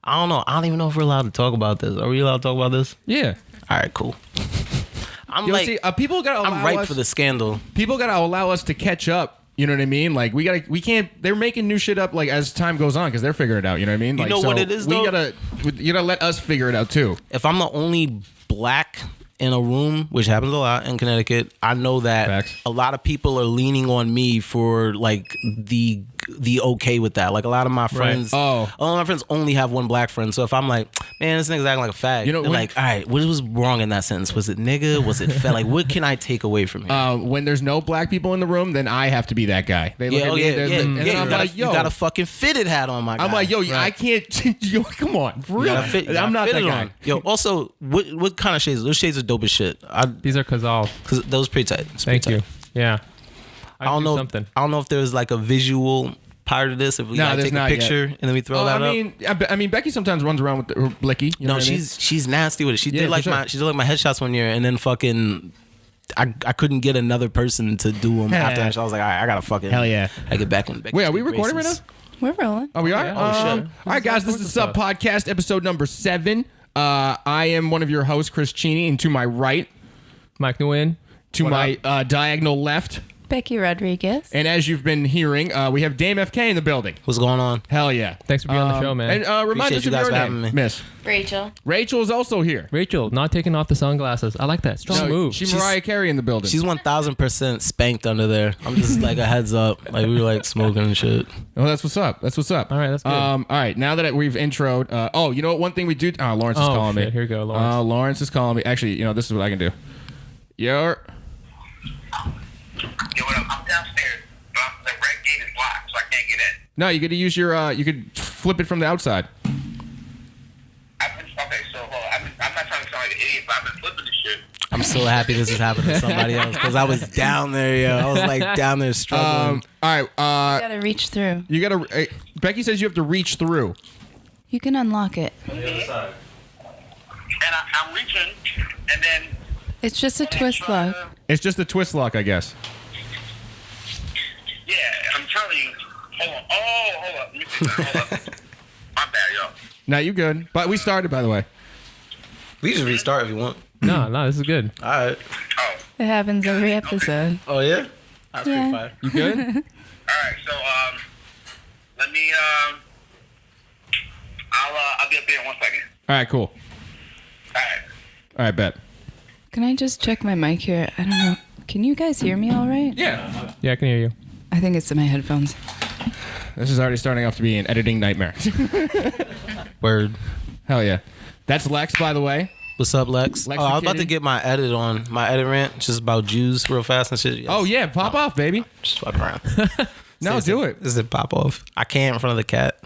I don't know. I don't even know if we're allowed to talk about this. Are we allowed to talk about this? Yeah. All right, cool. People gotta allow I'm ripe for the scandal. People gotta allow us to catch up. You know what I mean? Like we can't. They're making new shit up like as time goes on because they're figuring it out. You know what I mean? Like, know what it is, though? You gotta let us figure it out too. If I'm the only black in a room, which happens a lot in Connecticut, I know that Facts. a lot of people are leaning on me for like the okay with that. Like a lot of my friends, all of my friends only have one black friend. So if I'm like, man, this nigga's acting like a fag, You know, they're like, all right, what was wrong in that sentence? Was it nigga? Was it fat? Like, what can I take away from it? When there's no black people in the room, then I have to be that guy. They look at me, and then I'm like, yo, you got a fucking fitted hat on, my guy. I'm like, yo, I can't. Yo, come on, for real. I'm not that guy. Yo, also, what kind of shades? Those shades are dope as shit. These are Kazal. Cause those pretty tight. Thank you. Yeah. I don't know. Something. I don't know if there's like a visual part of this. If we take a picture and then we throw that up. I mean, Becky sometimes runs around with her blicky. You know what she's nasty with it. She did like my headshots one year, and then fucking. I couldn't get another person to do them after that. So I was like, all right, I gotta fucking hell yeah. I get back in. Becky's Wait, are we recording right now? We're rolling. Oh, we are? Yeah. All right, guys, this is Sub Podcast, episode number 7. I am one of your hosts, Chris Cheney, and to my right, Mike Nguyen. to my diagonal left, Becky Rodriguez. and as you've been hearing, we have DameFK in the building. What's going on? Hell yeah. Thanks for being on the show, man. And remind us Appreciate you of guys your for name, having me. Miss. Rachel. Rachel is also here. Rachel, not taking off the sunglasses. I like that. Strong move. She's Mariah Carey in the building. She's 1,000% spanked under there. I'm just like a heads up. Like we were like smoking and shit. Oh, that's what's up. That's what's up. All right, that's good. All right, now that we've introed, you know what? One thing we do. Oh, Lawrence is calling me. Here we go, Lawrence. Lawrence is calling me. Actually, you know, this is what I can do. Yo, what up? I'm downstairs, but the red gate is locked, so I can't get in. No, you got to use your. You could flip it from the outside. Okay, so hold on. I'm not trying to sound like an idiot, but I've been flipping this shit. I'm so happy this is happening to somebody else because I was down there, yo. I was like down there struggling. All right. You gotta reach through. You gotta. Becky says you have to reach through. You can unlock it. And I'm reaching, and then It's just a twist lock. It's just a twist lock, I guess. yeah, I'm telling you. Hold on. Oh, hold up. Let me see that. Hold up. My bad, yo. No, you good. But we started, by the way. We just restart if you want. No, this is good. All right. Oh, It happens every episode. Oh yeah. That's Yeah. pretty fire. You good? all right. So let me I'll be up there in 1 second. All right, cool. All right. All right, bet. Can I just check my mic here? I don't know. Can you guys hear me all right? Yeah. Yeah, I can hear you. I think it's in my headphones. This is already starting off to be an editing nightmare. Word. Hell yeah. That's Lex, by the way. What's up, Lex? Lex I the was about to kitty. get my edit on. My edit rant, just about Jews real fast and shit. Yes. Oh, yeah. Pop off, baby. Just fuck around. No, do it. This is a pop off. I can't in front of the cat.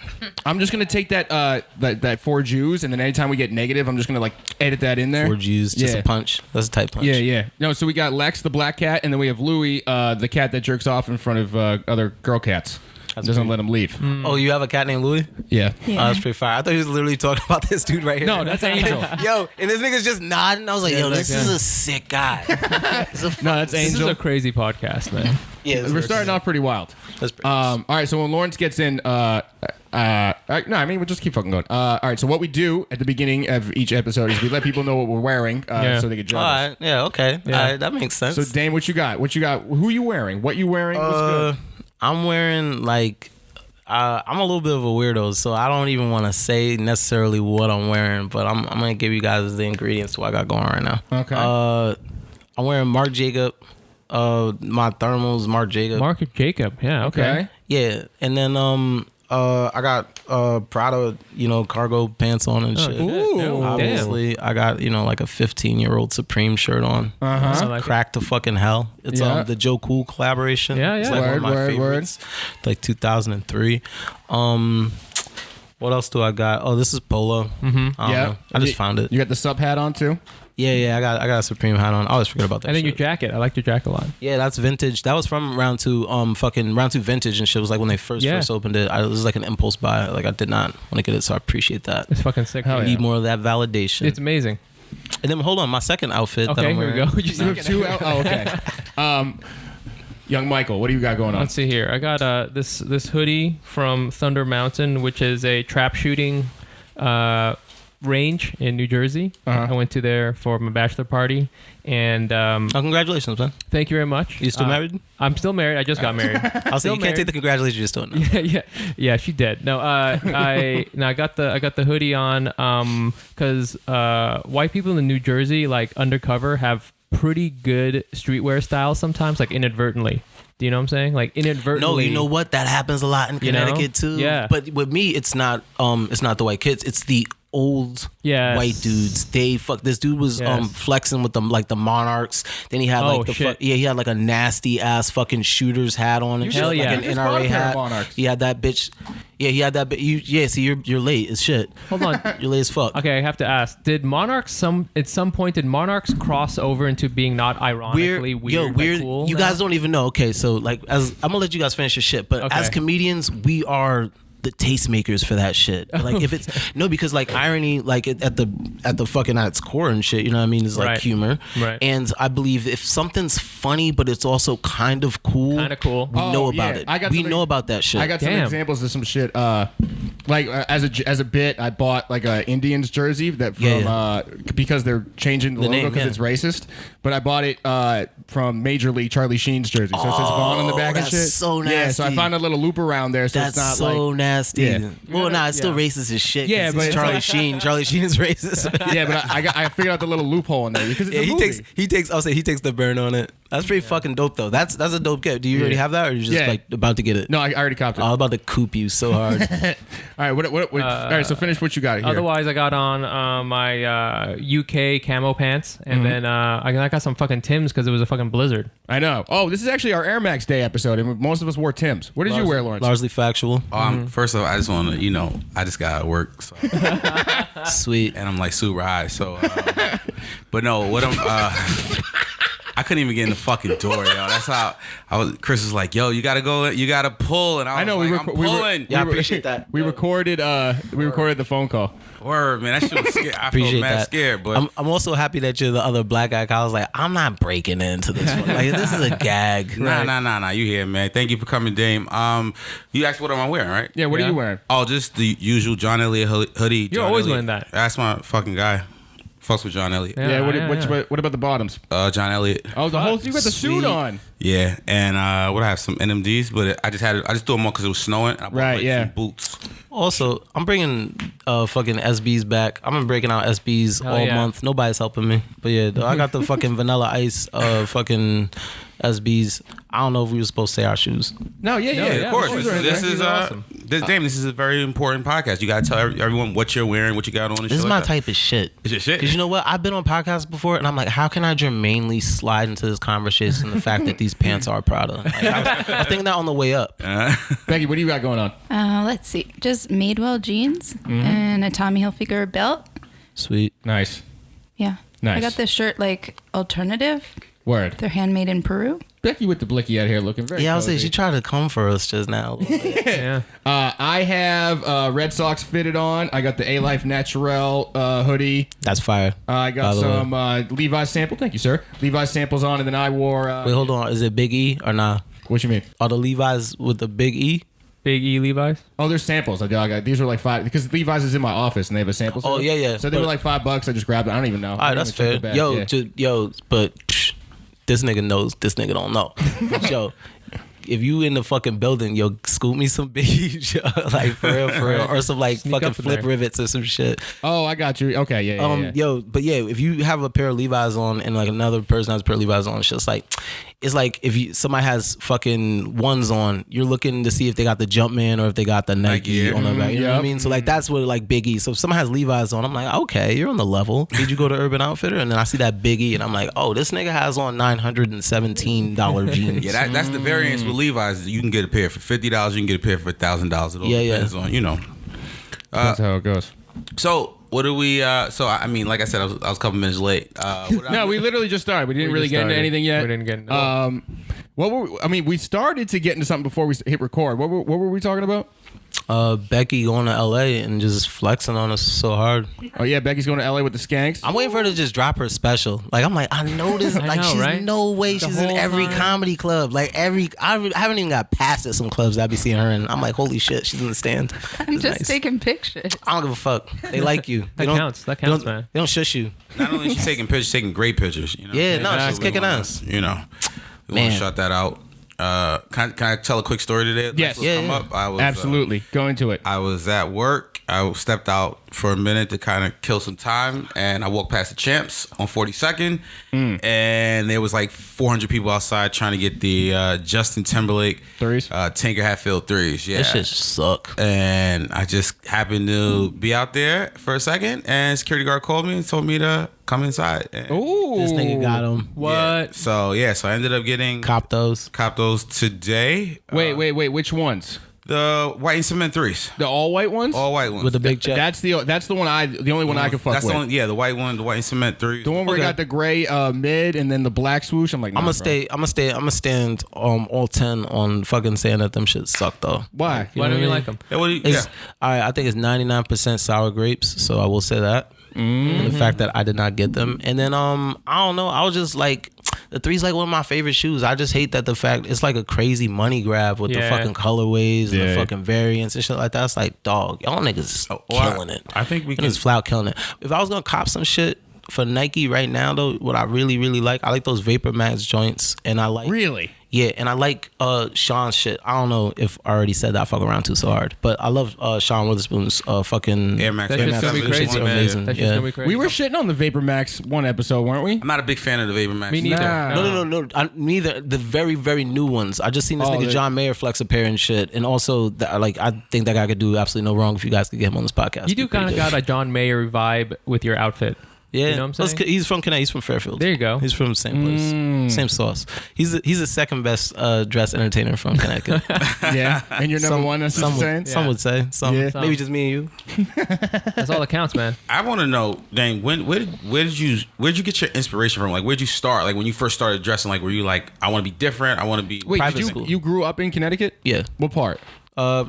I'm just going to take that 4 Jews, and then anytime we get negative, I'm just going to, like, edit that in there. 4 Jews, just Yeah. a punch. That's a tight punch. Yeah. No, so we got Lex, the black cat, and then we have Louie, the cat that jerks off in front of other girl cats. Doesn't let him leave. Oh, you have a cat named Louie? Yeah. Oh, that's pretty fire. I thought he was literally talking about this dude right here. No, that's Angel. Yo, and this nigga's just nodding. I was like, yo, this is a sick guy. No, that's This is Angel. a crazy podcast, man. Yeah, We're starting off pretty wild. That's pretty All right, so when Lawrence gets in, no, I mean, we'll just keep fucking going. All right, so what we do at the beginning of each episode is we let people know what we're wearing so they can judge All us. right. Yeah, okay. Yeah. All right, that makes sense. So, Dame, what you got? Who you wearing? What you wearing? What's good? I'm wearing like I'm a little bit of a weirdo, so I don't even want to say necessarily what I'm wearing, but I'm gonna give you guys the ingredients to what I got going right now. Okay. I'm wearing Marc Jacob. My thermals, Marc Jacob. Mark Jacob. Yeah, okay. Yeah, and then I got Prada, cargo pants on and shit. Ooh. Damn. Obviously, I got like a 15-year-old Supreme shirt on. Uh-huh. It's I like cracked to fucking hell. It's Yeah. the Joe Cool collaboration. Yeah, It's yeah. like one of my Word. favorites. Like 2003. What else do I got? Oh, this is Polo. I don't know. I just found it. You got the sub hat on too? Yeah. I got a Supreme hat on. I always forget about that. And then your shit. jacket. I like your jacket a lot. Yeah, that's vintage. That was from round 2. Round 2 vintage and shit. It was like when they first opened it. It was like an impulse buy. Like I did not want to get it, so I appreciate that. It's fucking sick. Hell I yeah. need more of that validation. It's amazing. And then hold on, my second outfit. that Okay, I'm here we wearing. go. You have 2 out? Oh, okay. Young Michael, what do you got going on? Let's see here. I got this hoodie from Thunder Mountain, which is a trap shooting Range in New Jersey. I went to there for my bachelor party, and congratulations, man. thank you very much. You still married? I'm still married. I just got married. I'll say you can't take the congratulations. You're still not. yeah. She did. No, I got the hoodie on because white people in New Jersey, like undercover, have pretty good streetwear style sometimes, like inadvertently. Do you know what I'm saying? Like inadvertently. No, you know what? That happens a lot in Connecticut too. Yeah. But with me, it's not the white kids. It's the old white dudes. They this dude was flexing with them like the Monarchs. Then he had he had like a nasty ass fucking shooter's hat on and shit, like an NRA hat. He had that bitch. Yeah, he had that. See, you're late as shit. Hold on, you're late as fuck. Okay, I have to ask: did Monarchs at some point cross over into being not ironically weird? Weird. Cool you now? guys don't even know. Okay, so like I'm gonna let you guys finish your shit, but as comedians, we are the tastemakers for that shit. Like if it's because like irony, like at the fucking at its core and shit, you know what I mean, is like humor. Right. And I believe if something's funny but it's also kind of cool, we know about it. We know about that shit. I got some examples of some shit. Like as a bit, I bought like a Indians jersey that from because they're changing the logo because it's racist. But I bought it from Major League Charlie Sheen's jersey, so it says Vaughn on the back and shit. That's so nasty. Yeah, so I found a little loop around there, so that's it's not so like nasty. Yeah. Well, it's still racist as shit. Yeah, but it's Charlie Sheen. Charlie Sheen is racist. Yeah, but I figured out the little loophole in there because it's a movie. he takes the burn on it. That's pretty fucking dope though. That's a dope gift. Do you already have that, or are you just like about to get it? No, I already copped it. I was about to coop you so hard. All right, all right, so finish what you got here. Otherwise, I got on my UK camo pants, and then I got some fucking Timbs because it was a fucking blizzard. I know. Oh, this is actually our Air Max Day episode, and most of us wore Timbs. What did you wear, Lawrence? Largely factual. First off, I just want to, I just got to work. So. Sweet. And I'm like super high. So, but no, what I couldn't even get in the fucking door, yo. That's how Chris was like, yo, you gotta go, you gotta pull, and I was I'm pulling. I appreciate that. We recorded the phone call. Word, man, that shit was scary. I felt mad scared, but I'm also happy that you're the other black guy. I was like, I'm not breaking into this one. Like this is a gag. Nah. You here, man? Thank you for coming, Dame. You asked what am I wearing, right? Yeah, what are you wearing? Oh, just the usual John Elliott hoodie. You're always wearing that. That's my fucking guy. Fucks with John Elliott. Yeah. What about the bottoms? John Elliott. Oh, the whole you got the suit on. Yeah, and what I have some NMDs, but I just threw them on because it was snowing. I bought some boots. Also, I'm bringing fucking SBs back. I've been breaking out SBs all month. Nobody's helping me, but yeah, I got the fucking Vanilla Ice fucking SBs. I don't know if we were supposed to say our shoes. No, of course. This is awesome. This is a very important podcast. You gotta tell everyone what you're wearing, what you got on. And this is shit my like type of shit. Is your shit? Because you know what? I've been on podcasts before, and I'm like, how can I germanely slide into this conversation the fact that these pants are Prada? Like, I was thinking that on the way up. Becky, what do you got going on? Let's see. Just Madewell jeans and a Tommy Hilfiger belt. Sweet. Nice. Yeah. Nice. I got this shirt like alternative. Word. They're handmade in Peru. Becky with the blicky out here looking very I was cozy. saying she tried to come for us just now. Yeah. I have Red Sox fitted on. I got the A-Life Naturel hoodie. That's fire. I got some Levi's sample. Thank you, sir. Levi's samples on, and then I wore... Wait, hold on. Is it Big E or nah? What you mean? Are the Levi's with the Big E? Big E Levi's? Oh, there's samples. I got these were like $5 because Levi's is in my office and they have a sample. Oh, yeah. So they were like $5. I just grabbed it. I don't even know. All right, that's fair. But this nigga knows. This nigga don't know. Yo, if you in the fucking building, yo, scoop me some beads, like for real, or some like Sneak fucking up in flip there. rivets or some shit. Oh, I got you. Okay, yeah. Yo, but yeah, if you have a pair of Levi's on and like another person has a pair of Levi's on, it's like if somebody has fucking ones on, you're looking to see if they got the Jumpman or if they got the Nike on the back. You know what I mean? So like that's what like Big E. So if someone has Levi's on, I'm like, okay, you're on the level. Did you go to Urban Outfitter? And then I see that Big E, and I'm like, oh, this nigga has on $917 jeans. Yeah, that's the variance with Levi's. You can get a pair for $50. You can get a pair for $1,000. It all depends on, That's how it goes. So what do we? So I mean, like I said, I was a couple minutes late. No, we literally just started. We didn't really get into anything yet. We didn't get into we started to get into something before we hit record. What were we talking about? Becky going to LA and just flexing on us so hard. Oh yeah, Becky's going to LA with the skanks. I'm waiting for her to just drop her special. Like I'm like, I know this. Like know, she's right? no way she's in every comedy club. Like I haven't even got past at some clubs that I be seeing her in. I'm like, holy shit, she's in the stand. I'm just taking pictures. I don't give a fuck. They like you. That counts, man. They don't shush you. Not only is she taking pictures, taking great pictures. You know? Yeah, no, she's kicking ass. You know, we want to shut that out. Can I tell a quick story today? Yes. Up? I was, Absolutely. Go into it. I was at work. I stepped out for a minute to kind of kill some time, and I walked past the Champs on 42nd, and there was like 400 people outside trying to get the Justin Timberlake threes, Tinker Hatfield threes. Yeah, that shit suck. And I just happened to be out there for a second, and security guard called me and told me to come inside. Ooh, this nigga got him. What? Yeah. So I ended up getting cop those today. Wait. Which ones? The white and cement threes. The all white ones? All white ones. with the big check. That's the one the only one I can fuck That's with. the white one, the white and cement threes. The one where you got the gray mid and then the black swoosh. I'm like, nah, I'm gonna stand all 10 on fucking saying that them shit suck though. Why? Why don't you like them? I think it's 99% sour grapes, so I will say that. And the fact that I did not get them, and then I don't know, I was just like, the three's like one of my favorite shoes. I just hate that the fact it's like a crazy money grab with the fucking colorways and the fucking variants and shit like that. It's like, dog, y'all niggas killing it. I think we can just flat killing it. If I was gonna cop some shit for Nike right now though, what I really really like, I like those Vapor Max joints, and I like and I like Sean's shit. I don't know if I already said that. I fuck around too so hard, but I love Sean Witherspoon's fucking Air Max. That shit's gonna be crazy, man. amazing. That shit's gonna be crazy. We were shitting on the Vapor Max one episode, weren't we? I'm not a big fan of the Vapor Max. Me neither. Nah. No. Neither. The very, very new ones. I just seen this nigga John Mayer flex a pair and shit. And also, I think that guy could do absolutely no wrong if you guys could get him on this podcast. You do kind of got a John Mayer vibe with your outfit. Yeah, you know what I'm saying? He's from Connecticut. He's from Fairfield. There you go. He's from the same place, same sauce. He's the second best dressed entertainer from Connecticut. Yeah, and you're number one. That's what you're saying. Some would say. Some. Maybe just me and you. That's all that counts, man. I want to know, Dane, where'd you get your inspiration from? Like, where'd you start? Like, when you first started dressing, like, were you like, I want to be different? I want to be. Wait, private school. You grew up in Connecticut? Yeah. What part?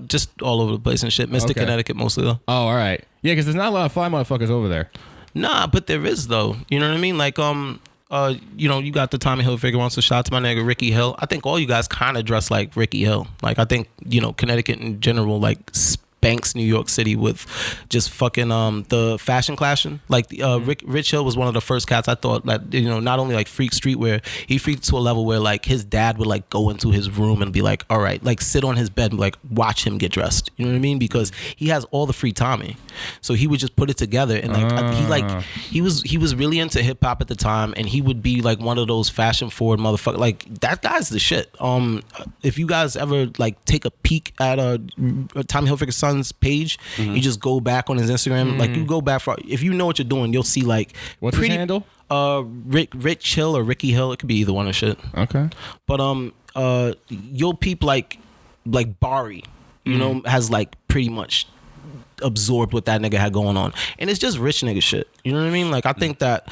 Just all over the place and shit. Mystic, Connecticut mostly though. Oh, all right. Yeah, because there's not a lot of fly motherfuckers over there. Nah, but there is though. You know what I mean? Like you got the Tommy Hilfiger one, so shout out to my nigga Ricky Hill. I think all you guys kind of dress like Ricky Hill. Like I think, Connecticut in general like spanks New York City with just fucking the fashion clashing. Like Rich Hill was one of the first cats I thought that not only like freak streetwear, he freaked to a level where like his dad would like go into his room and be like, all right, like sit on his bed and like watch him get dressed. You know what I mean? Because he has all the free Tommy, so he would just put it together and he was really into hip hop at the time, and he would be like one of those fashion forward motherfuckers. Like that guy's the shit. If you guys ever like take a peek at Tommy Hilfiger's son's page, you just go back on his Instagram, like you go back if you know what you're doing, you'll see like what's his handle? Rich Hill or Ricky Hill. It could be either one of shit. Okay. But you'll peep like Bari, has like pretty much absorbed what that nigga had going on, and it's just rich nigga shit. You know what I mean? Like I think that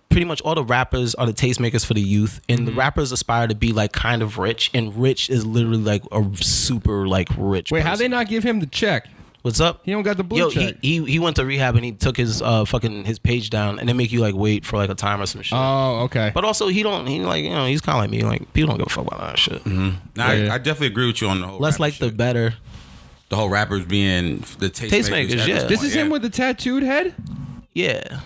pretty much all the rappers are the tastemakers for the youth, and the rappers aspire to be like kind of rich, and rich is literally like a super like rich. Wait, person. how they not give him the check? What's up? He don't got the blue check. He went to rehab and he took his his page down, and they make you like wait for like a time or some shit. Oh, okay. But also he's kind of like me. Like people don't give a fuck about that shit. I definitely agree with you on the whole. Less like shit. the better. The whole rappers being the tastemakers. Yeah. This is him with the tattooed head? Yeah.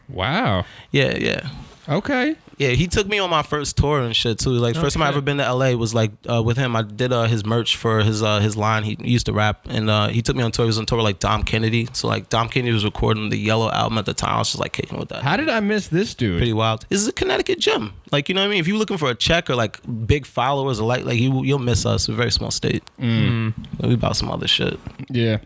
Wow. Yeah. Okay. Yeah, he took me on my first tour and shit too. Like first time I ever been to LA was like with him. I did his merch for his line. He used to rap, and he took me on tour. He was on tour with like Dom Kennedy. So like Dom Kennedy was recording the Yellow album at the time. I was just like kicking with that. How did I miss this dude? Pretty wild. This is a Connecticut gym. Like, you know what I mean? If you're looking for a check or like big followers or like you'll miss us. We're a very small state. We about some other shit. Yeah.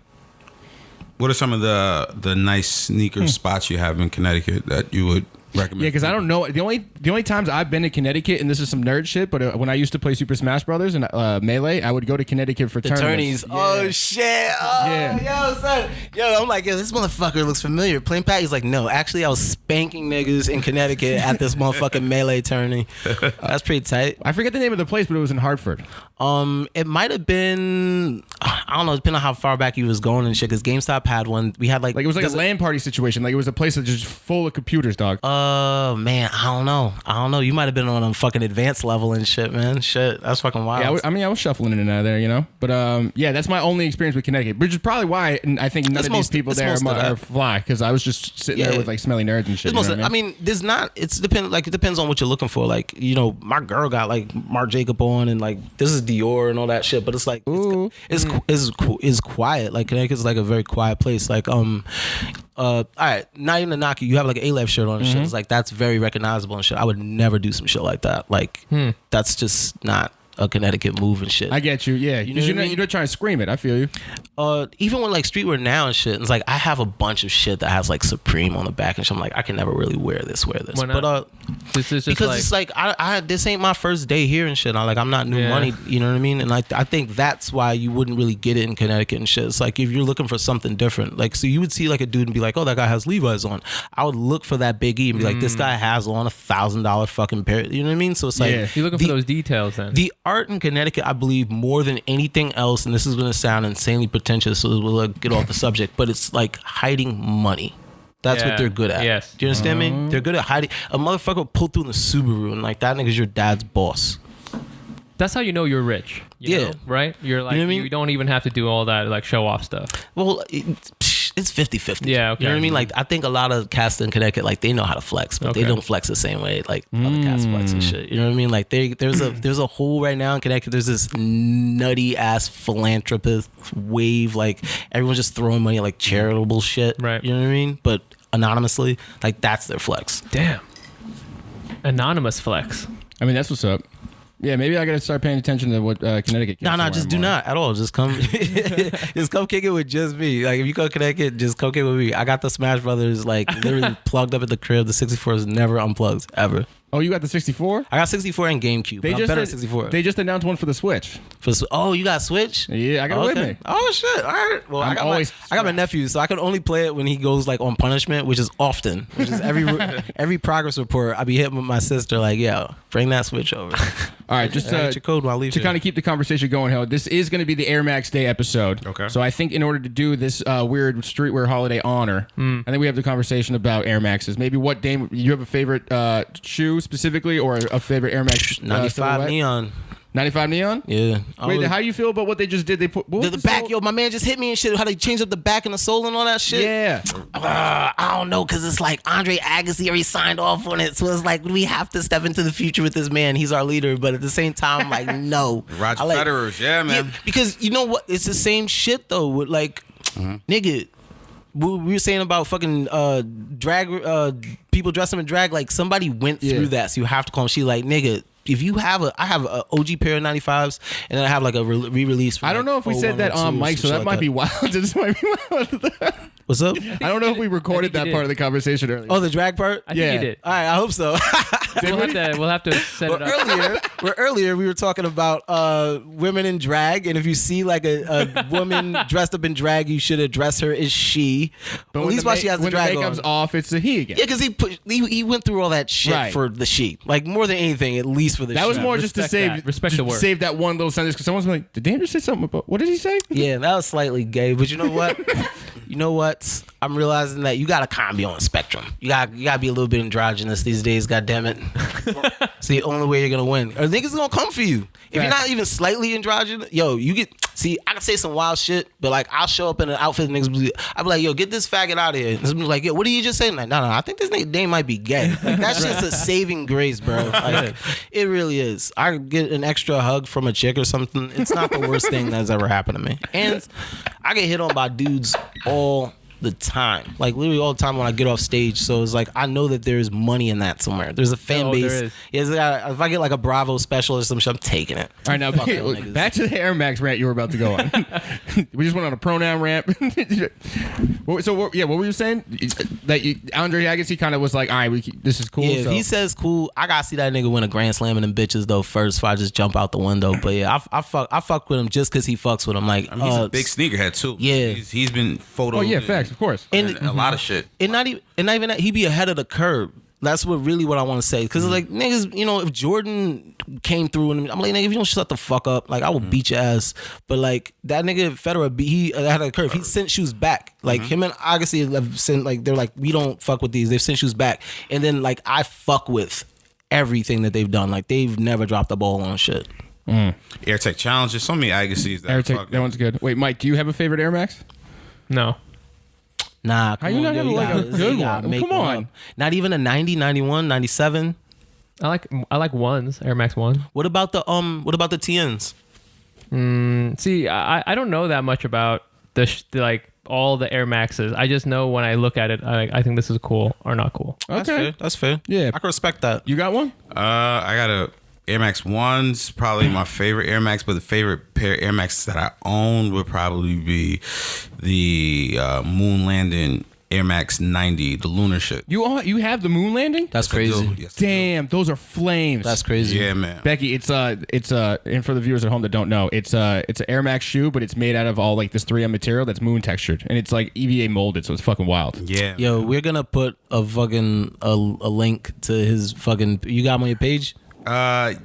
What are some of the nice sneaker spots you have in Connecticut that you would recommend. Yeah, because I don't know. The only times I've been to Connecticut, and this is some nerd shit, but when I used to play Super Smash Brothers and Melee, I would go to Connecticut for tourneys. Yeah. Oh shit! Oh yeah. Yo, son. Yo, I'm like, yo, this motherfucker looks familiar. Playing Pat, he's like, no, actually, I was spanking niggas in Connecticut at this motherfucking Melee tourney. That's pretty tight. I forget the name of the place, but it was in Hartford. It might have been, I don't know, depending on how far back he was going and shit. Because GameStop had one. We had like it was like a LAN party situation. Like it was a place that's just full of computers, dog. Man, I don't know. You might have been on a fucking advanced level and shit, man. Shit, that's fucking wild. Yeah, I was shuffling in and out of there, you know. But yeah, that's my only experience with Connecticut, which is probably why I think none of these people there are fly, because I was just sitting there with like smelly nerds and shit. You know what I mean? There's not. It depends on what you're looking for. Like, you know, my girl got like Marc Jacob on, and like this is Dior and all that shit. But it's like it's quiet. Like Connecticut's like a very quiet place. Like all right, not even to knock you. You have like an A-Lab shirt on and shit. It's like that's very recognizable and shit. I would never do some shit like that. Like that's just not a Connecticut move and shit. I get you, yeah. Because you're not trying to scream it. I feel you. Even when like streetwear now and shit, it's like I have a bunch of shit that has like Supreme on the back and shit. I'm like, I can never really wear this. Why not? But this is just because like, it's like I this ain't my first day here and shit. I'm not new money. You know what I mean? And I think that's why you wouldn't really get it in Connecticut and shit. It's like if you're looking for something different, like so you would see like a dude and be like, oh, that guy has Levi's on. I would look for that Big E and be like, this guy has on $1,000 fucking pair. You know what I mean? So it's like you're looking for those details then. The art in Connecticut, I believe, more than anything else, and this is going to sound insanely pretentious, so we'll get off the subject, but it's like hiding money. That's what they're good at. Yes. Do you understand me? They're good at hiding. A motherfucker will pull through in the Subaru, and like that nigga's your dad's boss. That's how you know you're rich. You know, right? You're like, you know what I mean? You don't even have to do all that like show off stuff. Well, it's 50-50. Yeah, okay. You know what I mean? Like, I think a lot of cats in Connecticut, like, they know how to flex, but they don't flex the same way like other cats flex and shit. You know what I mean? Like, there's a hole right now in Connecticut. There's this nutty ass philanthropist wave. Like, everyone's just throwing money at like charitable shit. Right. You know what I mean? But anonymously, like, that's their flex. Damn. Anonymous flex. I mean, that's what's up. Yeah, maybe I gotta start paying attention to what Connecticut. No, just do not at all. Just come, just come kick it with just me. Like if you go to Connecticut, just come kick it with me. I got the Smash Brothers like literally plugged up at the crib. The 64 is never unplugged ever. Oh, you got the 64? I got 64 and GameCube. I'm better at 64. They just announced one for the Switch. Oh, you got Switch? Yeah, I got it with me. Oh shit! All right. Well, I got my nephew, so I can only play it when he goes like on punishment, which is often. Which is every progress report. I be hitting with my sister like, yo, bring that Switch over. All right, just your code while I leave to kind of keep the conversation going, Hell, this is going to be the Air Max Day episode. Okay. So I think in order to do this weird streetwear holiday honor, I think we have the conversation about Air Maxes. Maybe what Dame, you have a favorite shoe specifically, or a favorite Air Max 95 silhouette? Neon. 95 Neon? Yeah. Wait, how you feel about what they just did? They put the back, yo, my man just hit me and shit. How they changed up the back and the sole and all that shit. Yeah. I don't know, because it's like Andre Agassi already signed off on it. So it's like we have to step into the future with this man. He's our leader. But at the same time, I'm like, no. Roger Federer's, yeah, man. Yeah, because you know what? It's the same shit, though. With like, nigga, we were saying about fucking drag, people dressing in drag. Like, somebody went through that. So you have to call him. She like, nigga, if you have I have an OG pair of 95s, and then I have like a re-release. I don't know if we said that on mic, so that might be wild. This might be wild. What's up? I don't know if we recorded that part of the conversation earlier. Oh, the drag part? I think you did. All right, I hope so. We'll have to set it up. Earlier we were talking about women in drag, and if you see like a woman dressed up in drag, you should address her as she. But at least while she has the drag when the makeup's off, it's a he again. Yeah, because he went through all that shit for the she. Like more than anything, at least for the she. That was more just to save respect the word. Save that one little sentence, because someone's like, did Dame just say something about, what did he say? Yeah, that was slightly gay, but you know what? You know what? I'm realizing that you gotta kind of be on a spectrum. You gotta be a little bit androgynous these days. God damn it! It's the only way you're gonna win. Or niggas gonna come for you. If you're not even slightly androgynous, yo, you get. See, I can say some wild shit, but like I'll show up in an outfit and niggas be, I'll be like, yo, get this faggot out of here. And niggas be like, yo, what did you just say? Like, no, I think this nigga Dame might be gay. Like, that shit's a saving grace, bro. Like, it really is. I get an extra hug from a chick or something. It's not the worst thing that's ever happened to me. And I get hit on by dudes all the time. Like literally all the time when I get off stage. So it's like I know that there's money in that somewhere. There's a fan base. There is. Yeah, if I get like a Bravo special or some shit, I'm taking it. All right, now back to the Air Max rant you were about to go on. We just went on a pronoun rant. What were you saying? That Andre Agassi kind of was like, all right, this is cool. Yeah, so. if he says cool, I gotta see that nigga win a Grand Slam and them bitches though first. If I just jump out the window, but yeah, I fuck with him just because he fucks with him. Like I mean, he's a big sneakerhead too. Yeah, he's been photos. Oh yeah, facts, of course, and a lot of shit. And not even that, he be ahead of the curve. That's what I want to say. Because like niggas, if Jordan came through and I'm like, nigga, if you don't shut the fuck up, like I will beat your ass. But like that nigga Federer, he ahead of the curve. He sent shoes back. Like him and Agassi have sent, like they're like, we don't fuck with these. They've sent shoes back. And then like I fuck with everything that they've done. Like they've never dropped the ball on shit. AirTech Challenge. There's so many Agassi's that AirTech, that one's good. Wait, Mike, do you have a favorite Air Max? No. Nah, how you not have like a good one? Come on. Not even a 90, 91, 97. I like ones, Air Max 1. What about the TNs? See, I don't know that much about like all the Air Maxes. I just know when I look at it, I think this is cool or not cool. Okay, That's fair. Yeah, I can respect that. You got one? I got a Air Max 1's probably my favorite Air Max, but the favorite pair of Air Max that I own would probably be the moon landing Air Max 90, the lunar shit. You have the moon landing? That's crazy. Yes, Damn, those are flames. That's crazy. Yeah, man. Becky, it's and for the viewers at home that don't know, it's an Air Max shoe, but it's made out of all like this 3M material that's moon textured, and it's like EVA molded, so it's fucking wild. Yeah. Yo, we're gonna put a fucking a link to his fucking. You got him on your page? It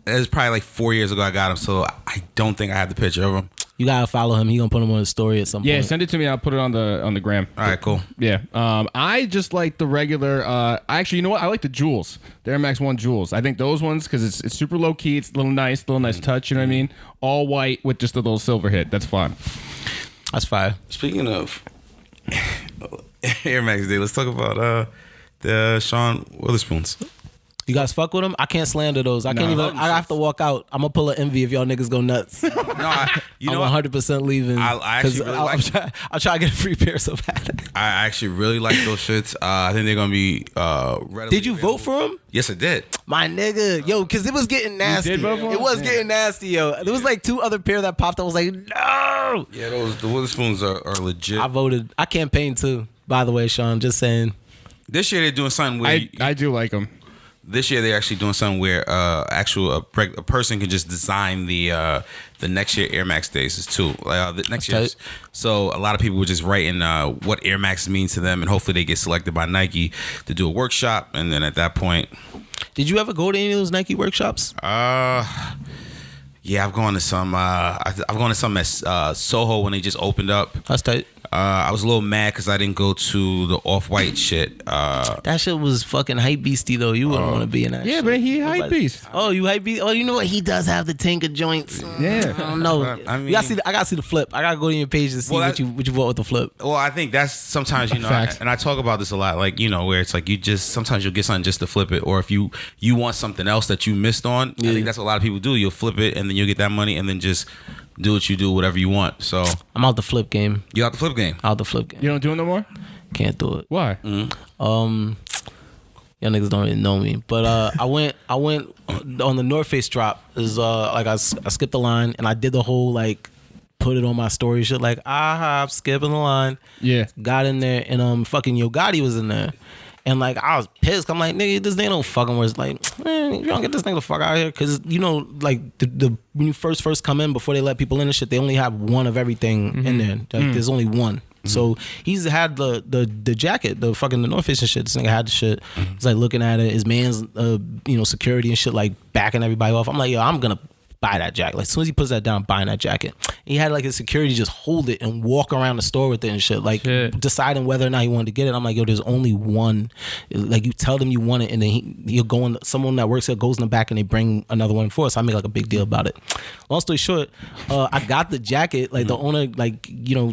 was probably like 4 years ago I got him, so I don't think I have the picture of him. You gotta follow him. He gonna put him on his story at some point. Yeah, send it to me. I'll put it on the gram. All right, cool. Yeah. I just like the regular. Actually, you know what? I like the Jewels. The Air Max 1 Jewels. I think those ones because it's super low key. It's a little nice touch. You know what I mean? All white with just a little silver hit. That's fun. That's fire. Speaking of Air Max Day, let's talk about the Sean Witherspoons. You guys fuck with him? I can't slander those. I can't even. I have to walk out. I'm gonna pull an envy if y'all niggas go nuts. No, I'm 100% leaving. I actually really I'll try to get a free pair so bad. I actually really like those shits. I think they're gonna be. Did you vote for him? Yes, I did. My nigga, yo, because it was getting nasty. You did vote for him? It was getting nasty, yo. There was like 2 other pair that popped up. I was like, no. Yeah, the Witherspoons are legit. I voted. I campaigned too. By the way, Sean, just saying. This year they're doing something where I do like them. This year they're actually doing something where a person can just design the next year Air Max days too. The next year. So a lot of people were just writing what Air Max means to them, and hopefully they get selected by Nike to do a workshop. And then at that point, did you ever go to any of those Nike workshops? Yeah, I've gone to some. I've gone to some at Soho when they just opened up. That's tight. I was a little mad because I didn't go to the Off-White shit. That shit was fucking hype beasty though. You wouldn't want to be in that. Yeah, shit. but he hype beast. Oh, you hype beast. Oh, you know what? He does have the tinker joints. Yeah. I don't know. I mean, I gotta see the flip. I gotta go to your page to see what you bought with the flip. Well, I think that's sometimes and I talk about this a lot. Like where it's like sometimes you'll get something just to flip it, or if you want something else that you missed on. Yeah. I think that's what a lot of people do. You'll flip it and then you'll get that money and then just do what you do, whatever you want. So I'm out the flip game. You out the flip game? Out the flip game. You don't do it no more? Can't do it. Why? Y'all niggas don't really know me, but I went on the North Face drop. Is like I skipped the line and I did the whole like put it on my story shit like I'm skipping the line. Yeah. Got in there and fucking Yo Gotti was in there. And like I was pissed. I'm like, nigga, this nigga don't fucking words. Like, man, you don't get this nigga the fuck out of here. Cause like the when you first come in before they let people in and shit, they only have one of everything in there. Like, there's only one. So he's had the jacket, the North Face and shit. This nigga had the shit. He's like looking at it. His man's security and shit like backing everybody off. I'm like, yo, I'm gonna buy that jacket. Like as soon as he puts that down, I'm buying that jacket. He had like his security just hold it and walk around the store with it and shit. Like deciding whether or not he wanted to get it. I'm like, yo, there's only one. Like you tell them you want it and then he'll go in. Someone that works there goes in the back and they bring another one for us. I make like a big deal about it. Long story short, I got the jacket. Like the owner,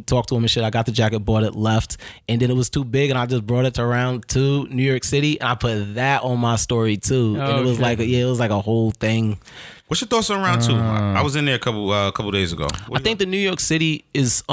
talked to him and shit. I got the jacket, bought it, left, and then it was too big and I just brought it to around to New York City and I put that on my story too. And it was like it was like a whole thing. What's your thoughts on round two? I was in there a couple days ago. I think the New York City is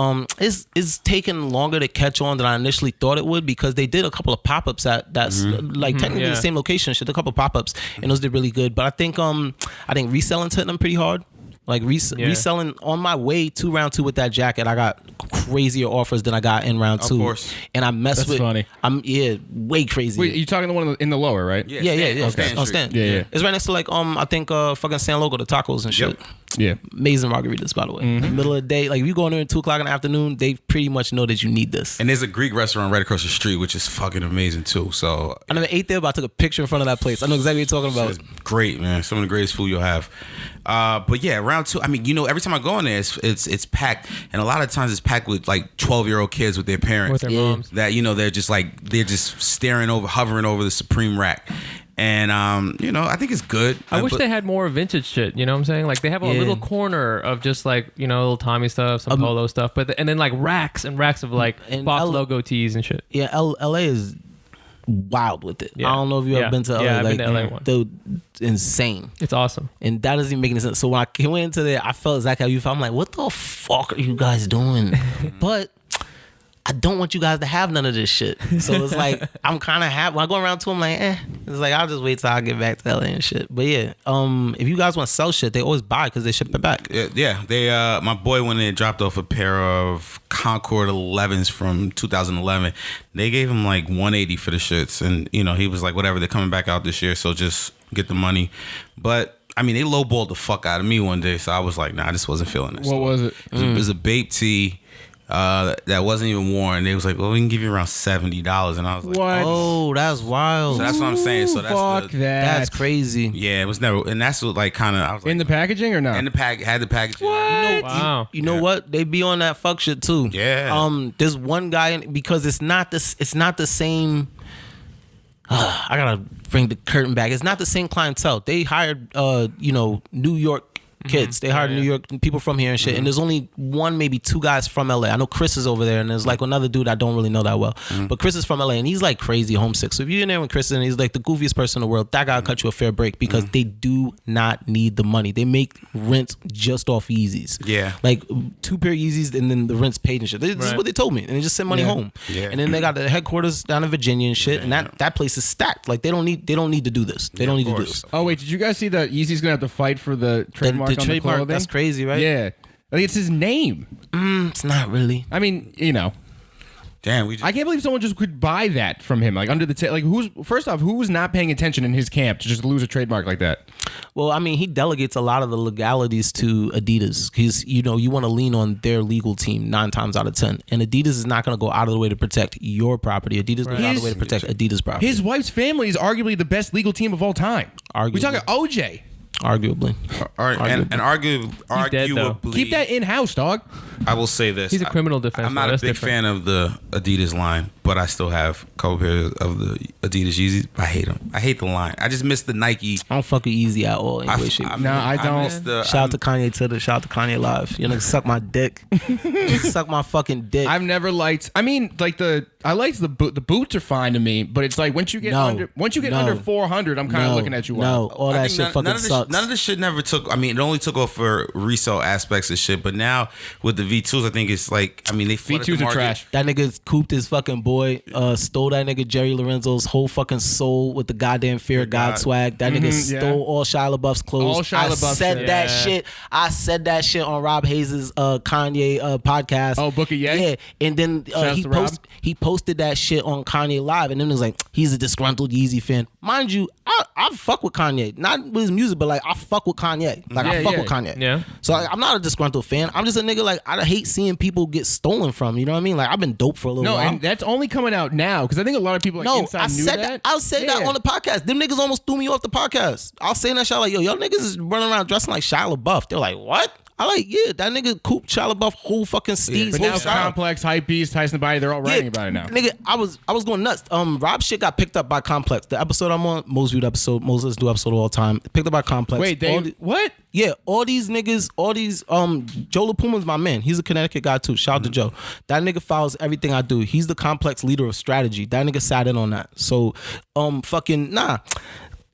taking longer to catch on than I initially thought it would, because they did a couple of pop-ups that's technically the same location. Shit, a couple of pop-ups, and those did really good. But I think reselling's hitting them pretty hard. Like reselling on my way to round two with that jacket, I got crazier offers than I got in round two. Of course. And I messed with. That's funny. Way crazy. Wait, you talking the one in the lower, right? Yeah. On Stand. Yeah. It's right next to like I think fucking San Logo, the tacos and shit. Yeah. Amazing margaritas, by the way. Middle of the day, like if you go in there at 2:00 in the afternoon, they pretty much know that you need this. And there's a Greek restaurant right across the street, which is fucking amazing too. So I never ate there, but I took a picture in front of that place. I know exactly what you're talking about. It's great, man. Some of the greatest food you'll have. But yeah, round two. I mean, every time I go in there, it's packed, and a lot of times it's packed with like 12-year-old kids with their parents, with their moms. That they're just hovering over the Supreme rack. And I think it's good. I wish they had more vintage shit. You know what I'm saying? Like they have a little corner of just like little Tommy stuff, some polo stuff, and then like racks and racks of like box logo tees and shit. Yeah, LA is wild with it. I don't know if you've ever been to LA. Yeah, I've been to LA once. Dude, insane. It's awesome. And that doesn't even make any sense. So when I went into there, I felt exactly how you felt. I'm like, what the fuck are you guys doing? But I don't want you guys to have none of this shit. So it's like, I'm kind of happy. When I go around to them, like, It's like, I'll just wait till I get back to LA and shit. But yeah, if you guys want to sell shit, they always buy because they ship it back. Yeah. They, my boy went in and dropped off a pair of Concord 11s from 2011. They gave him like $180 for the shits. And, he was like, whatever, they're coming back out this year. So just get the money. But I mean, they lowballed the fuck out of me one day. So I was like, nah, I just wasn't feeling it. What was it? It was a Bape tee. That wasn't even worn. They was like, well, we can give you around $70, and I was like, what? Oh, that's wild. So that's what I'm saying. So that's crazy. Yeah, it was never, and that's what like kind of I was like, in the packaging or not? In the had the packaging. What? Wow. You know what? They be on that fuck shit too. Yeah. There's one guy because it's not the same. I gotta bring the curtain back. It's not the same clientele. They hired New York kids. They hired New York people from here and shit. And there's only one, maybe two guys from LA. I know Chris is over there, and there's like another dude I don't really know that well. But Chris is from LA, and he's like crazy homesick. So if you're in there with Chris and he's like the goofiest person in the world, that guy will cut you a fair break because they do not need the money. They make rent just off Yeezys. Yeah. Like 2 pair of Yeezys and then the rent's paid and shit. This is what they told me. And they just send money home. Yeah. And then they got the headquarters down in Virginia and shit. And that place is stacked. Like they don't need to do this. They don't need to do this. Oh wait, did you guys see that Yeezy's gonna have to fight for the trademark on the clothing? That's crazy, right? Yeah. Like it's his name. It's not really. I mean, Damn, I can't believe someone just could buy that from him. Like under the who's not paying attention in his camp to just lose a trademark like that? Well, I mean, he delegates a lot of the legalities to Adidas because you want to lean on their legal team 9 times out of 10, and Adidas is not going to go out of the way to protect your property. Adidas goes out of the way to protect Adidas property. His wife's family is arguably the best legal team of all time. Arguably. We talking OJ. Arguably. Arguably. Keep that in-house, dog. I will say this. He's a criminal defense. I'm not a big fan of the Adidas line, but I still have a couple pairs of the Adidas Yeezys. I hate them. I hate the line. I just miss the Nike. I don't fuck with Yeezy at all. I don't. Shout out to Kanye shout out to Kanye Live. You know, suck my dick. Suck my fucking dick. I've never liked. I mean, like I liked the boot. The boots are fine to me, but it's like once you get under 400, I'm kind of looking at you. No, all that shit fucking sucks. None of this shit never took. I mean, it only took off for resale aspects of shit. But now with the V2s, I think it's like, I mean, they V2s are trash. That nigga cooped his fucking boy. Stole that nigga Jerry Lorenzo's whole fucking soul with the goddamn Fear of God swag. That nigga stole all Shia LaBeouf's clothes. All Shia LaBeouf said that shit. I said that shit on Rob Hayes' Kanye podcast. Oh, Book of Ye? Yeah, and then he posted that shit on Kanye Live, and then it was like, he's a disgruntled Yeezy fan. Mind you, I fuck with Kanye, not with his music, but like I fuck with Kanye. Like I fuck with Kanye. Yeah. So like, I'm not a disgruntled fan. I'm just a nigga like I hate seeing people get stolen from. You know what I mean? Like I've been dope for a little while. No, and that's only coming out now because I think a lot of people inside knew that. I'll say that on the podcast. Them niggas almost threw me off the podcast. I'll say that shit like, yo, y'all niggas is running around dressing like Shia LaBeouf. They're like, what? I like, that nigga cooped Shia LaBeouf whole fucking steez. But now Complex, Hypebeast, Tyson the Body, they're all writing about it now. Nigga, I was going nuts. Rob shit got picked up by Complex. The episode I'm on, most viewed episode, most listened to episode of all time, picked up by Complex. Wait, what? Yeah, all these niggas, Joe LaPuma's my man. He's a Connecticut guy too. Shout out to Joe. That nigga follows everything I do. He's the Complex leader of strategy. That nigga sat in on that. So,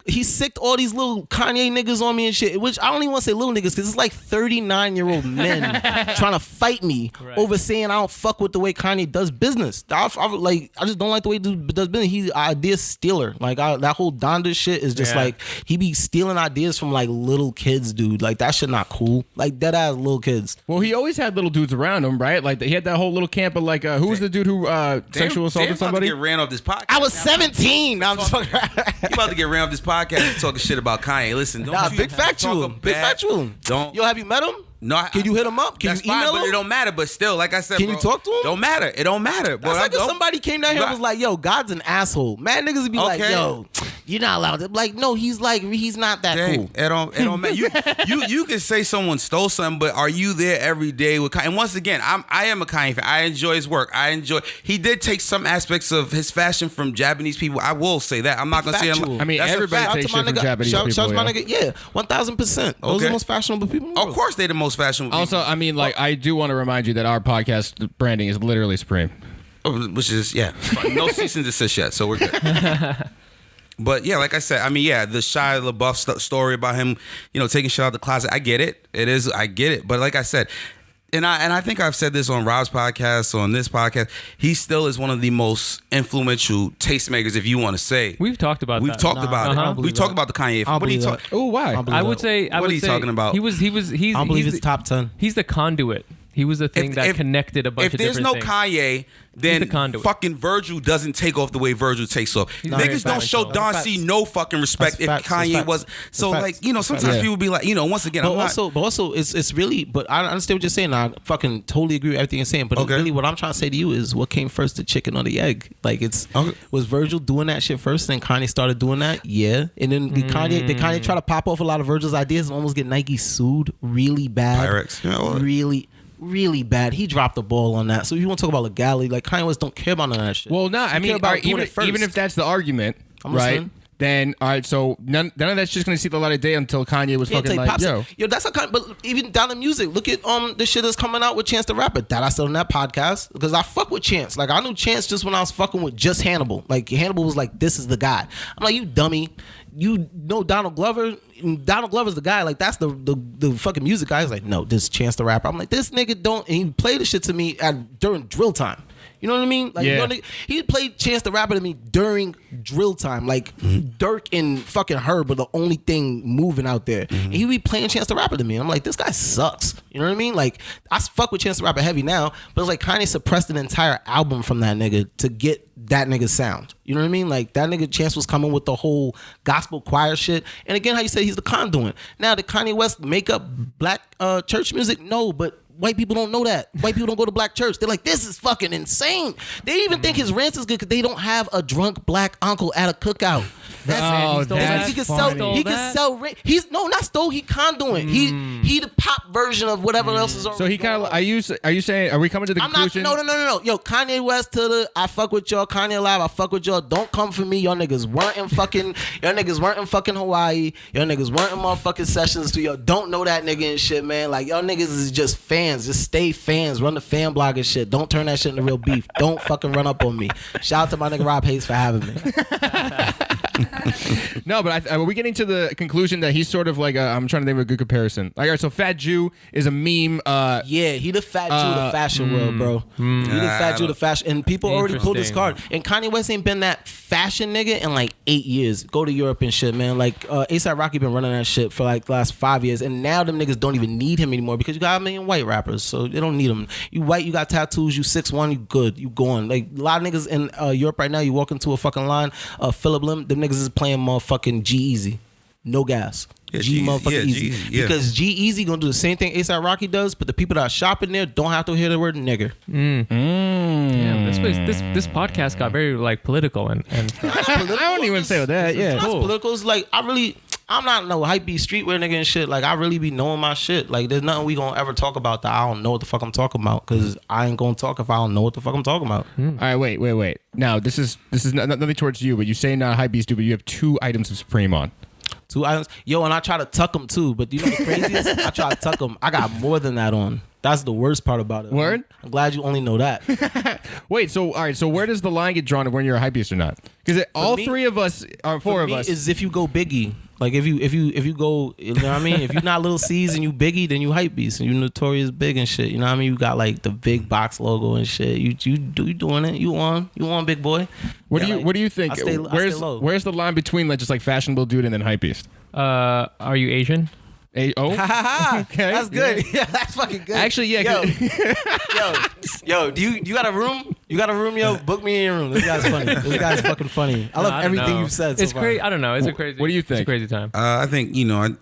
he sicked all these little Kanye niggas on me and shit, which I don't even want to say little niggas because it's like 39-year-old men trying to fight me over saying I don't fuck with the way Kanye does business. I just don't like the way he does business. He's an idea stealer. Like that whole Donda shit is just like he be stealing ideas from like little kids, dude. Like that shit not cool. Like dead ass little kids. Well, he always had little dudes around him, right? Like he had that whole little camp of like who was the dude who sexual assaulted somebody? Get ran off this podcast. I was 17. I'm just fucking. You about to get ran off this podcast talking shit about Kanye. Listen, don't big factual. Big factual. Don't. Yo, have you met him? No, can you hit him up? Can you email him? But it don't matter. But still, like I said, can you talk to him? Don't matter. It don't matter. That's like if somebody came down here and was like, "Yo, God's an asshole." Mad niggas would be like, "Yo, you're not allowed to." Like, no, he's not that cool. It don't matter. You can say someone stole something, but are you there every day with Kanye? And once again, I am a Kanye fan. I enjoy his work. He did take some aspects of his fashion from Japanese people. I will say that. I'm not gonna say him. I mean, everybody takes shit from Japanese people. Shout my nigga. Yeah, 1000%. Those are the most fashionable people. Of course, they're the most fashionable. Also, I mean, like, I do want to remind you that our podcast branding is literally supreme. Which is, no cease and desist yet, so we're good. But yeah, like I said, I mean, the Shia LaBeouf story about him, taking shit out the closet, I get it. I get it. But like I said, and I think I've said this on Rob's podcast, on this podcast, he still is one of the most influential tastemakers, if you want to say. We've talked about We've talked about it. We've talked about the Kanye. What are you talking? Oh, why? I would say. What are you talking about? He's I don't believe it's top 10. He's the conduit. He was the thing that connected a bunch of different things. If there's no Kanye, then fucking Virgil doesn't take off the way Virgil takes off. Niggas don't show Don C no fucking respect if Kanye was. So like, sometimes people be like, once again, but also it's really, but I understand what you're saying. I fucking totally agree with everything you're saying. But really what I'm trying to say to you is what came first, the chicken or the egg? Like was Virgil doing that shit first and then Kanye started doing that? Yeah. And then did Kanye try to pop off a lot of Virgil's ideas and almost get Nike sued really bad? Pyrex. Really bad. He dropped the ball on that. So if you want to talk about legality, like Kanye West don't care about none of that shit. Well, no, I mean, even if that's the argument, right? Then all right, so none of that's just gonna see the light of day until Kanye was fucking like, yo, that's a kind. But even down to music, look at the shit that's coming out with Chance the Rapper. That I said on that podcast because I fuck with Chance. Like I knew Chance just when I was fucking with just Hannibal. Like Hannibal was like, this is the guy. I'm like, you dummy. You know Donald Glover. Donald Glover's the guy. Like that's the fucking music guy. He's like, no, this Chance the Rapper. I'm like, this nigga don't. And he played the shit to me during drill time. You know what I mean? Like, he played Chance the Rapper to me during drill time. Like Dirk and fucking Herb were the only thing moving out there. And he be playing Chance the Rapper to me. I'm like, this guy sucks. You know what I mean? Like I fuck with Chance the Rapper heavy now, but it's like Kanye suppressed an entire album from that nigga to get that nigga's sound. You know what I mean? Like that nigga Chance was coming with the whole gospel choir shit. And again, how you say he's the conduit. Now did Kanye West make up black church music? No, but white people don't know that. White people don't go to black church. They're like, this is fucking insane. They even think his rant is good because they don't have a drunk black uncle at a cookout. He can sell. He's not stole. He conduit. He the pop version of whatever else is. So he kind of. Are you saying? Are we coming to the conclusion? No. Yo, Kanye West I fuck with y'all. Kanye Live, I fuck with y'all. Don't come for me. Y'all niggas weren't in fucking. Y'all niggas weren't in fucking Hawaii. Y'all niggas weren't in motherfucking sessions. So y'all don't know that nigga and shit, man. Like y'all niggas is just fans. Just stay fans. Run the fan blog and shit. Don't turn that shit into real beef. Don't fucking run up on me. Shout out to my nigga Rob Hayes for having me. No, but are we getting to the conclusion that he's sort of like I'm trying to think of a good comparison. Like, all right, so Fat Jew is a meme. He the Fat Jew of the fashion world, bro. He the Fat Jew of the fashion, and people already pulled his card. And Kanye West ain't been that fashion nigga in like 8 years. Go to Europe and shit, man. Like A$AP Rocky been running that shit for like the last 5 years, and now them niggas don't even need him anymore because you got a million white rappers, so they don't need him. You white, you got tattoos, you 6'1", you good, you going. Like a lot of niggas in Europe right now, you walk into a fucking line, Philip Lim, them niggas is playing motherfucking G-Eazy. No gas. Motherfucking easy. Because G-Eazy gonna do the same thing A$AP Rocky does, but the people that are shopping there don't have to hear the word nigger. Yeah, this podcast got very like political and I don't even say that. Yeah, cool. Political is like I'm not no hype beat streetwear nigga and shit. Like I really be knowing my shit. Like there's nothing we gonna ever talk about that I don't know what the fuck I'm talking about because I ain't gonna talk if I don't know what the fuck I'm talking about. All right, wait. Now this is nothing towards you, but you say not hype beast, but you have 2 items of Supreme on. 2 items, yo, and I try to tuck them too. But you know the craziest? I try to tuck them. I got more than that on. That's the worst part about it. Word? I'm glad you only know that. Wait, so all right, so where does the line get drawn of when you're a hypebeast or not? Because all me- three of us, or four of us, is if you go Biggie. Like if you go, you know what I mean? If you're not Little C's and you Biggie, then you hype beast and you Notorious Big and shit. You know what I mean? You got like the big box logo and shit. You doing it? You on big boy? What do you think? I stay low. Where's the line between like just like fashionable dude and then hypebeast? Are you Asian? Okay, That's good. Yeah, that's fucking good. Actually, yeah. Yo, do you got a room? You got a room, yo? Book me in your room. This guy's funny. This guy's fucking funny. I love everything you've said. It's crazy. I don't know. It's a crazy. What do you think? It's a crazy time. I think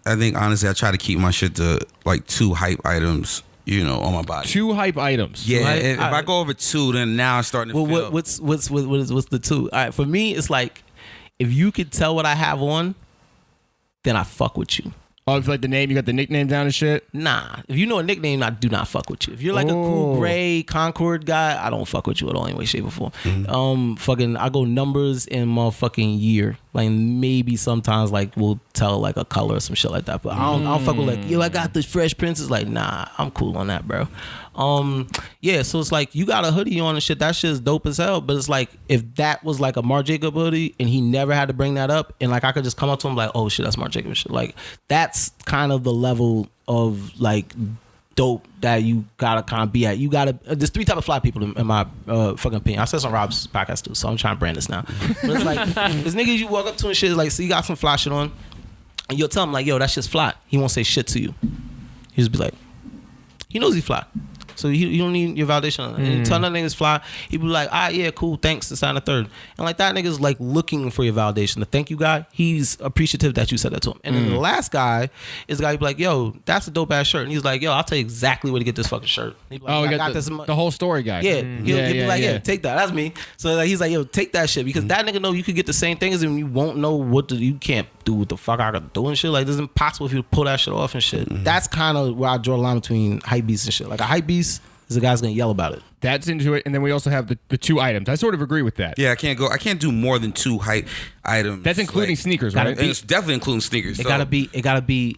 I think honestly, I try to keep my shit to like 2 hype items. On my body. 2 hype items. Yeah, right? if I go over 2, then now I'm starting to feel. What's the 2? All right, for me, it's like if you could tell what I have on, then I fuck with you. Oh, if like the name, you got the nickname down and shit? Nah. If you know a nickname, I do not fuck with you. If you're like a cool gray Concord guy, I don't fuck with you at all, any way, shape, or form. Mm-hmm. I go numbers in motherfucking year. Like maybe sometimes like we'll tell like a color or some shit like that. But I don't fuck with like, yo, I got the Fresh Prince. It's like, nah, I'm cool on that, bro. Yeah, so it's like you got a hoodie on and shit. That shit's dope as hell. But it's like if that was like a Marc Jacob hoodie and he never had to bring that up, and like I could just come up to him like, oh shit, that's Marc Jacob shit. Like that's kind of the level of like dope that you gotta kind of be at. You gotta. There's 3 type of fly people in my fucking opinion. I said this on Rob's podcast too, so I'm trying to brand this now. But it's like there's niggas you walk up to and shit like, so you got some fly shit on, and you'll tell him like, yo, that shit's fly. He won't say shit to you. He'll just be like, he knows he's fly. So you don't need your validation on that. And you tell that nigga's fly, he be like, yeah, cool, thanks, to sign a third. And like that nigga's like looking for your validation. The thank you guy, he's appreciative that you said that to him. And then the last guy is the guy who be like, yo, that's a dope ass shirt. And he's like, yo, I'll tell you exactly where to get this fucking shirt. He be like, I got the whole story guy. Yeah, he'll be like, yeah, take that. That's me. So like, he's like, yo, take that shit. Because that nigga know you could get the same thing as him. You won't know you can't do what the fuck I got to do and shit. Like, it's impossible for you to pull that shit off and shit. That's kind of where I draw the line between hype beasts and shit. Like a hype beast is the guy's gonna yell about it. That's into it, and then we also have the 2 items. I sort of agree with that. Yeah, I can't do more than 2 hype items. That's including sneakers, right? And it's definitely including sneakers. It gotta be.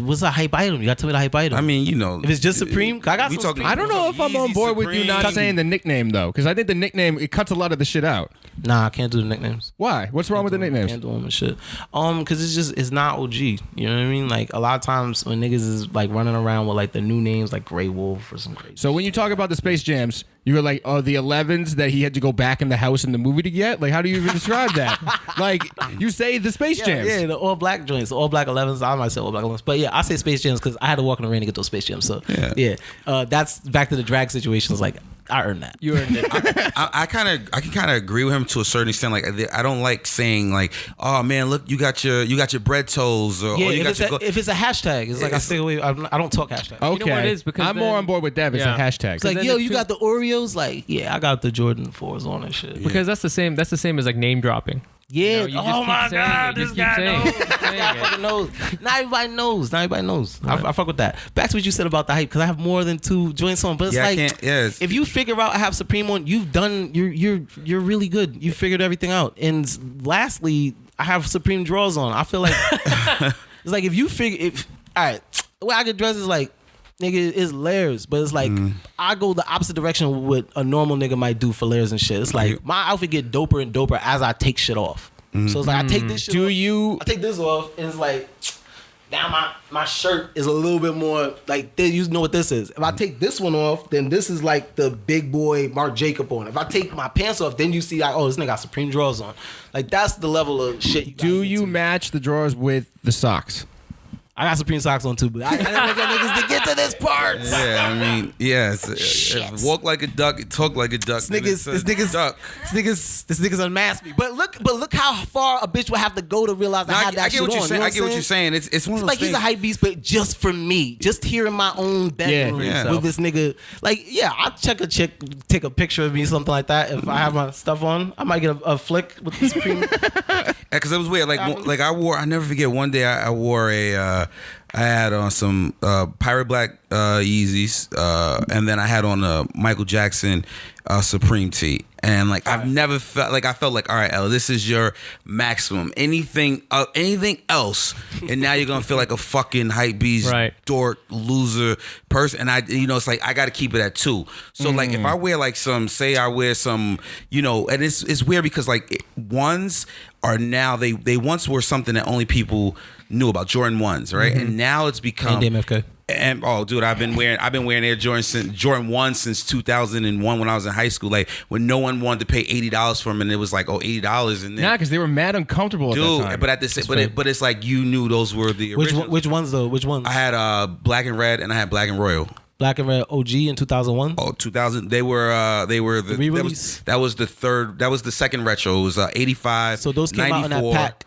What's a hype item? You gotta tell me the hype item. I mean, if it's just Supreme, I got some Supreme. I don't know if I'm on board with you not saying the nickname though, because I think the nickname it cuts a lot of the shit out. Nah, I can't do the nicknames. Why? What's wrong with the nicknames? Can't do them and shit. Because it's not OG. You know what I mean? Like a lot of times when niggas is like running around with like the new names like Grey Wolf or some crazy. So when you talk about the Space Jams, you were like, oh, the 11s that he had to go back in the house in the movie to get? Like, how do you even describe that? Like, you say the Space Jams. Yeah, the all black joints, all black 11s. I might say all black 11s. But yeah, I say Space Jams because I had to walk in the rain to get those Space Jams. So yeah. That's back to the drag situation. It's like, I earned that. You earned it. I can kind of agree with him to a certain extent. Like I don't like saying like, oh man, look, you got your bread toes. Or, yeah, or you if it's a hashtag, it's like I stay away. I don't talk hashtag. Okay, you know what it is? Because I'm more on board with that. It's a hashtag. It's like, yo, you got the Oreos? Like, yeah, I got the Jordan 4s on and shit. Because that's the same. That's the same as like name dropping. Yeah. You know, my God, this guy knows. Not everybody knows. Right. I fuck with that. Back to what you said about the hype, because I have more than 2 joints on. But it's if you figure out I have Supreme on, you've done. You're really good. You figured everything out. And lastly, I have Supreme drawers on. I feel like it's like if you figure all right, the way I get dressed is like, nigga, it's layers, but it's like I go the opposite direction of what a normal nigga might do for layers and shit. It's like my outfit get doper and doper as I take shit off. So it's like I take this shit off. I take this off and it's like now my shirt is a little bit more like you know what this is. If I take this one off, then this is like the big boy Marc Jacob on. If I take my pants off, then you see like, oh, this nigga got Supreme drawers on. Like that's the level of shit. Do you match the drawers with the socks? I got Supreme socks on too, but I didn't want niggas to get to this part. Yeah, I mean, yeah. Walk like a duck, talk like a duck. This nigga's unmasked me. But look how far a bitch would have to go to realize I had that shit on. I get what you're saying. It's one of those like things. He's a hype beast, but just for me, just here in my own bedroom with this nigga. Like, yeah, I'll check a chick, take a picture of me, something like that. If I have my stuff on, I might get a flick with the Supreme. Because it was weird. I never forget. One day I wore I had on some Pirate Black Yeezys, and then I had on a Michael Jackson Supreme tee. And like I've never felt like I felt like, all right, Ella, this is your maximum. Anything else, and now you're gonna feel like a fucking hype beast, dork, loser person. And it's like I got to keep it at 2. So like if I wear like and it's weird because like ones are now they once were something that only people knew about, Jordan 1s, right? And now it's become DameFK. And dude, I've been wearing Air Jordan 1 since 2001 when I was in high school. Like when no one wanted to pay $80 for them, and it was like $80, and then because they were mad uncomfortable. Dude, at that time. But at the but it's like you knew those were the originals. Which ones though? Which ones? I had black and red, and I had black and royal. Black and red OG in 2001. Oh, 2000. They were the re-release. That was the third. That was the second retro. It was 85. So those came 94. Out in that pack.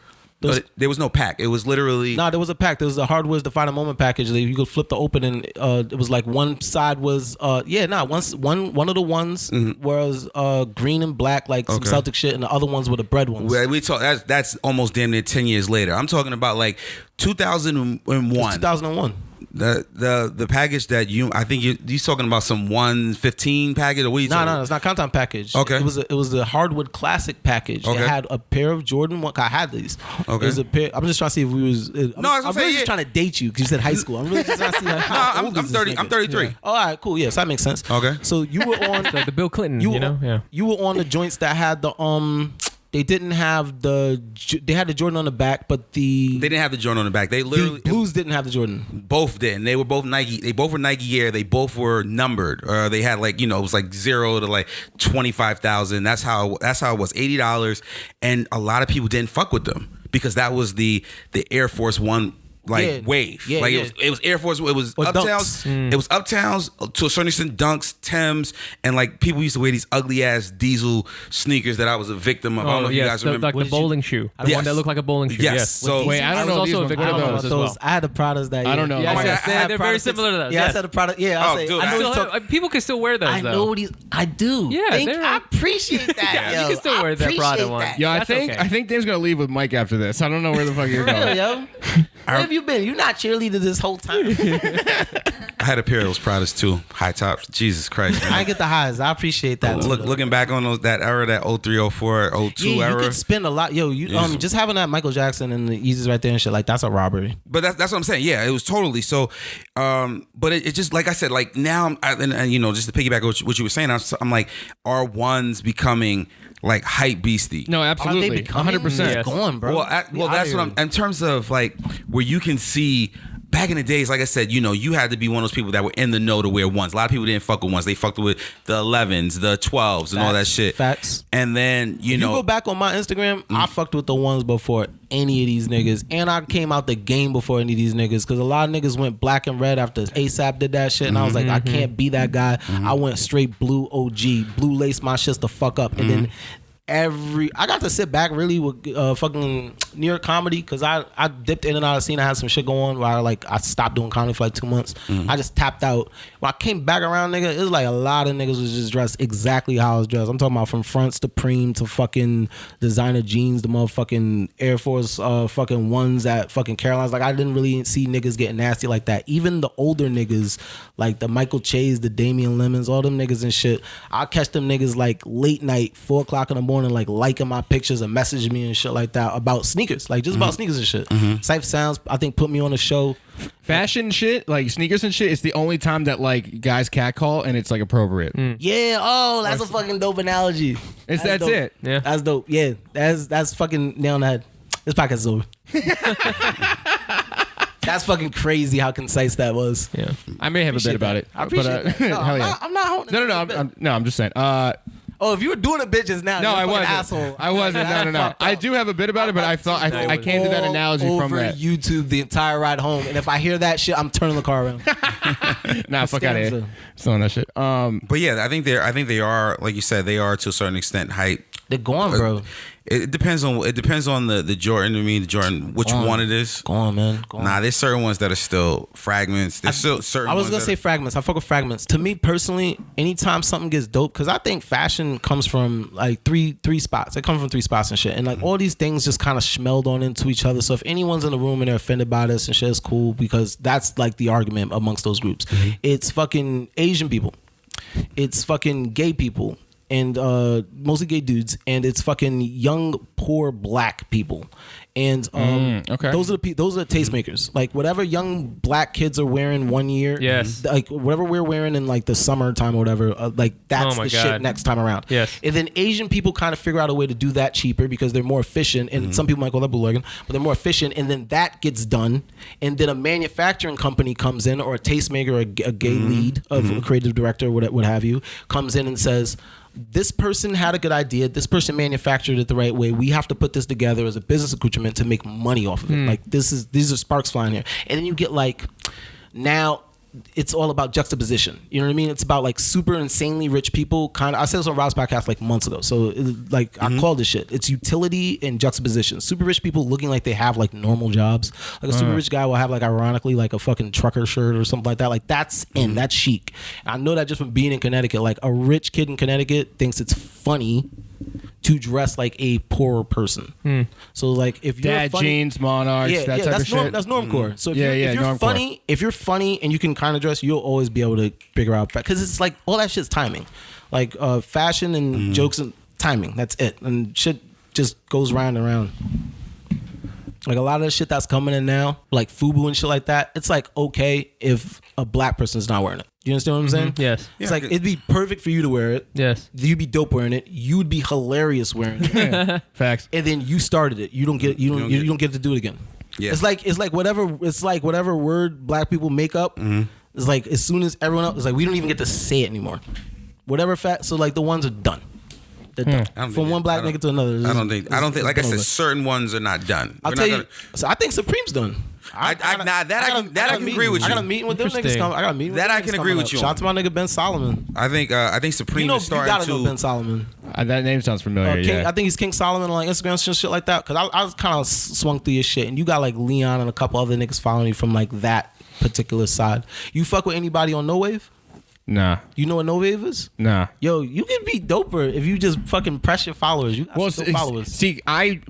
There was no pack. It was literally there was a pack. There was a Hardware's Defining Moment package. You could flip the open, and it was like one side was one of the ones was green and black, like some Celtic shit, and the other ones were the bread ones. We talk that's almost damn near 10 years later. I'm talking about like 2001. 2001. The package that I think you're talking about some 115 package, or what are you talking about? No, it's not content package. Okay. It was the Hardwood Classic package. Okay. It had a pair of Jordan 1. I had these. Okay. It was a pair. I'm just trying to see if we was. I'm really just trying to date you because you said high school. I'm really just trying to see how old I'm is 30. this I'm nigga? 33. Yeah. All right, cool. Yes, that makes sense. Okay. So you were on like the Bill Clinton. You were on the joints that had the They didn't have they had the Jordan on the back, but they didn't have the Jordan on the back. They literally the Blues didn't have the Jordan. Both didn't. They were both Nike. They both were Nike Air. They both were numbered. They had like it was like 0 to like 25,000. That's how it was, $80, and a lot of people didn't fuck with them because that was the Air Force One. Wave. Yeah, it was Air Force. It was Uptowns. It was Uptowns to a certain extent, Dunks, Timbs, and like people used to wear these ugly ass diesel sneakers that I was a victim of. I don't know if you guys remember. Like the bowling shoe. The one that looked like a bowling shoe. Yes. So wait, I don't know. Also a victim of those. I had the Pradas that year. I don't know. Yes, they're very similar to those. Yeah, I said the Prada. Yeah, people can still wear those. I know these. I do. Yeah, I appreciate that. You can still wear that Prada one. Yeah, I think Dame's gonna leave with Mike after this. I don't know where the fuck you're going. Yo. Where have you been? You're not cheerleader this whole time. I had a pair of those Pradas too, high tops. Jesus Christ, man. I get the highs. I appreciate that. Looking back on that era, that 03, 04, 02 era. You could spend a lot. Yo, just having that Michael Jackson and the Yeezys right there and shit, like that's a robbery. But that's what I'm saying. Yeah, it was totally so. But it just like I said, like now, and just to piggyback on what you were saying, I'm like, are ones becoming like hype beastie? No, absolutely, 100%. Going, bro. Well, that's what I'm. In terms of like where you can see. Back in the days, like I said, you had to be one of those people that were in the know to wear ones. A lot of people didn't fuck with ones. They fucked with the 11s, the 12s, and all that shit. Facts. And then, you go back on my Instagram, I fucked with the ones before any of these niggas. And I came out the game before any of these niggas. Because a lot of niggas went black and red after ASAP did that shit. And I was like, I can't be that guy. I went straight blue OG. Blue lace my shit the fuck up. And then I got to sit back really with fucking New York comedy because I dipped in and out of the scene. I had some shit going where I stopped doing comedy for like 2 months. I just tapped out. When I came back around, nigga, it was like a lot of niggas was just dressed exactly how I was dressed. I'm talking about from fronts to preem to fucking designer jeans, the motherfucking Air Force fucking ones at fucking Caroline's. Like I didn't really see niggas getting nasty like that. Even the older niggas, like the Michael Che's, the Damian Lemons, all them niggas and shit. I'll catch them niggas like late night, 4 o'clock in the morning, like liking my pictures and messaging me and shit like that about sneakers, like just about sneakers and shit. Cypher Sounds, I think, put me on a show. Fashion shit, like sneakers and shit, it's the only time that like guys catcall and it's like appropriate. Yeah, that's a fucking dope analogy. That's it. Yeah, that's dope. Yeah, that's fucking nail on the head. This podcast is over. That's fucking crazy how concise that was. Yeah, I may have a bit about it. I appreciate it. I'm not holding it. No, I'm just saying. If you were doing a bit just now, no, I wasn't. Asshole. I wasn't. No. I do have a bit about it, but I thought I came to that analogy from that. YouTube the entire ride home, and if I hear that shit, I'm turning the car around. Nah, fuck out of here. Still on that shit. But yeah, I think they are, like you said, they are to a certain extent hype. They're going, bro. It depends on the Jordan. The Jordan, which one it is. Go on, man. Go on. Nah, there's certain ones that are still fragments. There's still certain. I was gonna say fragments. I fuck with fragments. To me personally, anytime something gets dope, because I think fashion comes from like three spots. It comes from 3 spots and shit, and like all these things just kind of smelled on into each other. So if anyone's in the room and they're offended by this and shit, it's cool because that's like the argument amongst those groups. It's fucking Asian people. It's fucking gay people. and mostly gay dudes, and it's fucking young, poor black people. And those are the tastemakers. Like whatever young black kids are wearing one year, yes, like whatever we're wearing in like the summertime or whatever, like that's the shit next time around. Yes. And then Asian people kind of figure out a way to do that cheaper because they're more efficient, and some people might call that bootlegging, but they're more efficient. And then that gets done, and then a manufacturing company comes in, or a tastemaker, or a gay lead of a creative director, what have you, comes in and says, this person had a good idea. This person manufactured it the right way. We have to put this together as a business accoutrement to make money off of it. Like these are sparks flying here. And then you get like, now it's all about juxtaposition. You know what I mean? It's about like super insanely rich people. I said this on Rob's podcast like months ago. So I called this shit. It's utility and juxtaposition. Super rich people looking like they have like normal jobs. Like a super rich guy will have like ironically like a fucking trucker shirt or something like that. Like that's that's chic. I know that just from being in Connecticut. Like a rich kid in Connecticut thinks it's funny to dress like a poorer person. So like if you're dad funny, jeans, monarchs, that type of shit. That's normcore. So if if you're funny and you can kind of dress, you'll always be able to figure out, because it's like all that shit's timing. Like fashion and jokes and timing. That's it. And shit just goes round and round. Like a lot of the shit that's coming in now, like FUBU and shit like that, it's like okay if a black person's not wearing it. You understand what I'm saying? Yes. It's like it'd be perfect for you to wear it. Yes. You'd be dope wearing it. You'd be hilarious wearing it. Facts. And then you started it. You don't get to do it again. Yeah. It's like whatever word black people make up. It's like as soon as everyone else, it's like we don't even get to say it anymore. Whatever fact. So like the ones are done. They're done. From one black nigga to another. I don't think. Like I said, certain ones are not done. I'll tell you. So I think Supreme's done. I can agree with you. I got a meeting with them niggas. I got a meeting. That I can agree with you. Shout out to my nigga Ben Solomon. I think Supreme is starting you gotta know Ben Solomon. That name sounds familiar. King, yeah. I think he's King Solomon on like Instagram and shit like that. Cause I was kind of swung through your shit, and you got like Leon and a couple other niggas following you from like that particular side. You fuck with anybody on No Wave? Nah. You know what No Wave is? Nah. Yo, you can be doper if you just fucking press your followers. You got some followers. See, I'm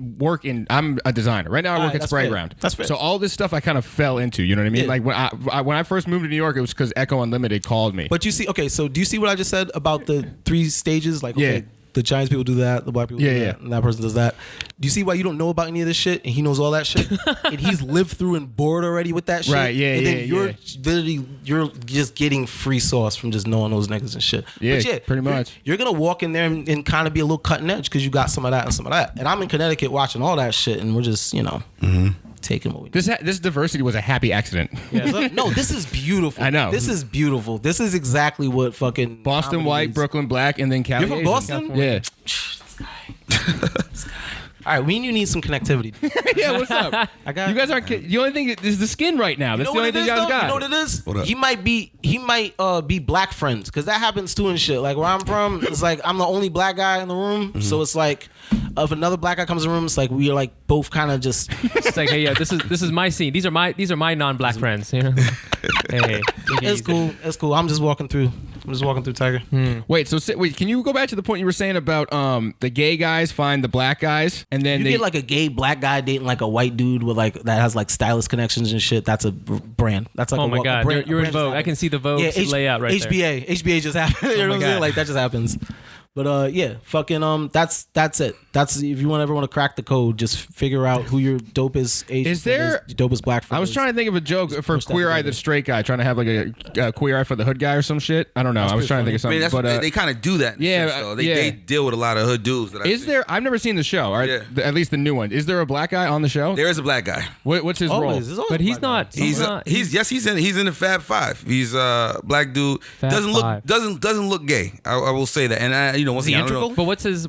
a designer. Right now I work at Spray Ground. That's fair. So all this stuff I kind of fell into, you know what I mean? Yeah. Like when I first moved to New York, it was because Echo Unlimited called me. But you see, okay, so do you see what I just said about the 3 stages? Like, okay, the Chinese people do that, the black people do that, and that person does that. Do you see why you don't know about any of this shit and he knows all that shit? And he's lived through and bored already with that shit. Right, yeah, and then you're just getting free sauce from just knowing those niggas and shit. Yeah, but pretty much. You're going to walk in there and kind of be a little cutting edge because you got some of that and some of that. And I'm in Connecticut watching all that shit, and we're just, taking what we do. This diversity was a happy accident. Yeah. No, this is beautiful. I know. This is beautiful. This is exactly what fucking Boston white, is. Brooklyn black, and then Cali. You're from Asian. Boston? Yeah. All right, we need some connectivity. Yeah, what's up? I got you guys aren't. The only thing is the skin right now. That's the only thing you guys got. You know what it is? What up? He might be black friends, because that happens too and shit. Like where I'm from, it's like I'm the only black guy in the room, so it's like if another black guy comes in the room, it's like we are like both kind of just. It's like, hey, this is my scene. These are my non-black friends. You know? Hey, it's cool. It's cool. I'm just walking through. Tiger. Wait, can you go back to the point you were saying about the gay guys find the black guys, and then You get like a gay black guy dating like a white dude with like that has like stylist connections and shit. That's a brand. That's like oh a my god, brand, you're in Vogue. I can see the Vogue layout right there. HBA just happened. You know what I'm saying? Like that just happens. But yeah, fucking that's it. That's if you ever want to crack the code, just figure out who your dopest Asian Is there your dopest black friend I was is. trying to think of a joke for Queer Eye the Straight Guy, trying to have like a Queer Eye for the Hood Guy or some shit. I don't know. I was trying to think of something. But they kind of do that. They deal with a lot of hood dudes. I've never seen the show. At least the new one. Is there a black guy on the show? There is a black guy. What's his role? But he's not. He's in the Fab Five. He's a black dude. Doesn't look gay. I will say that. And once again, I don't know. But what's his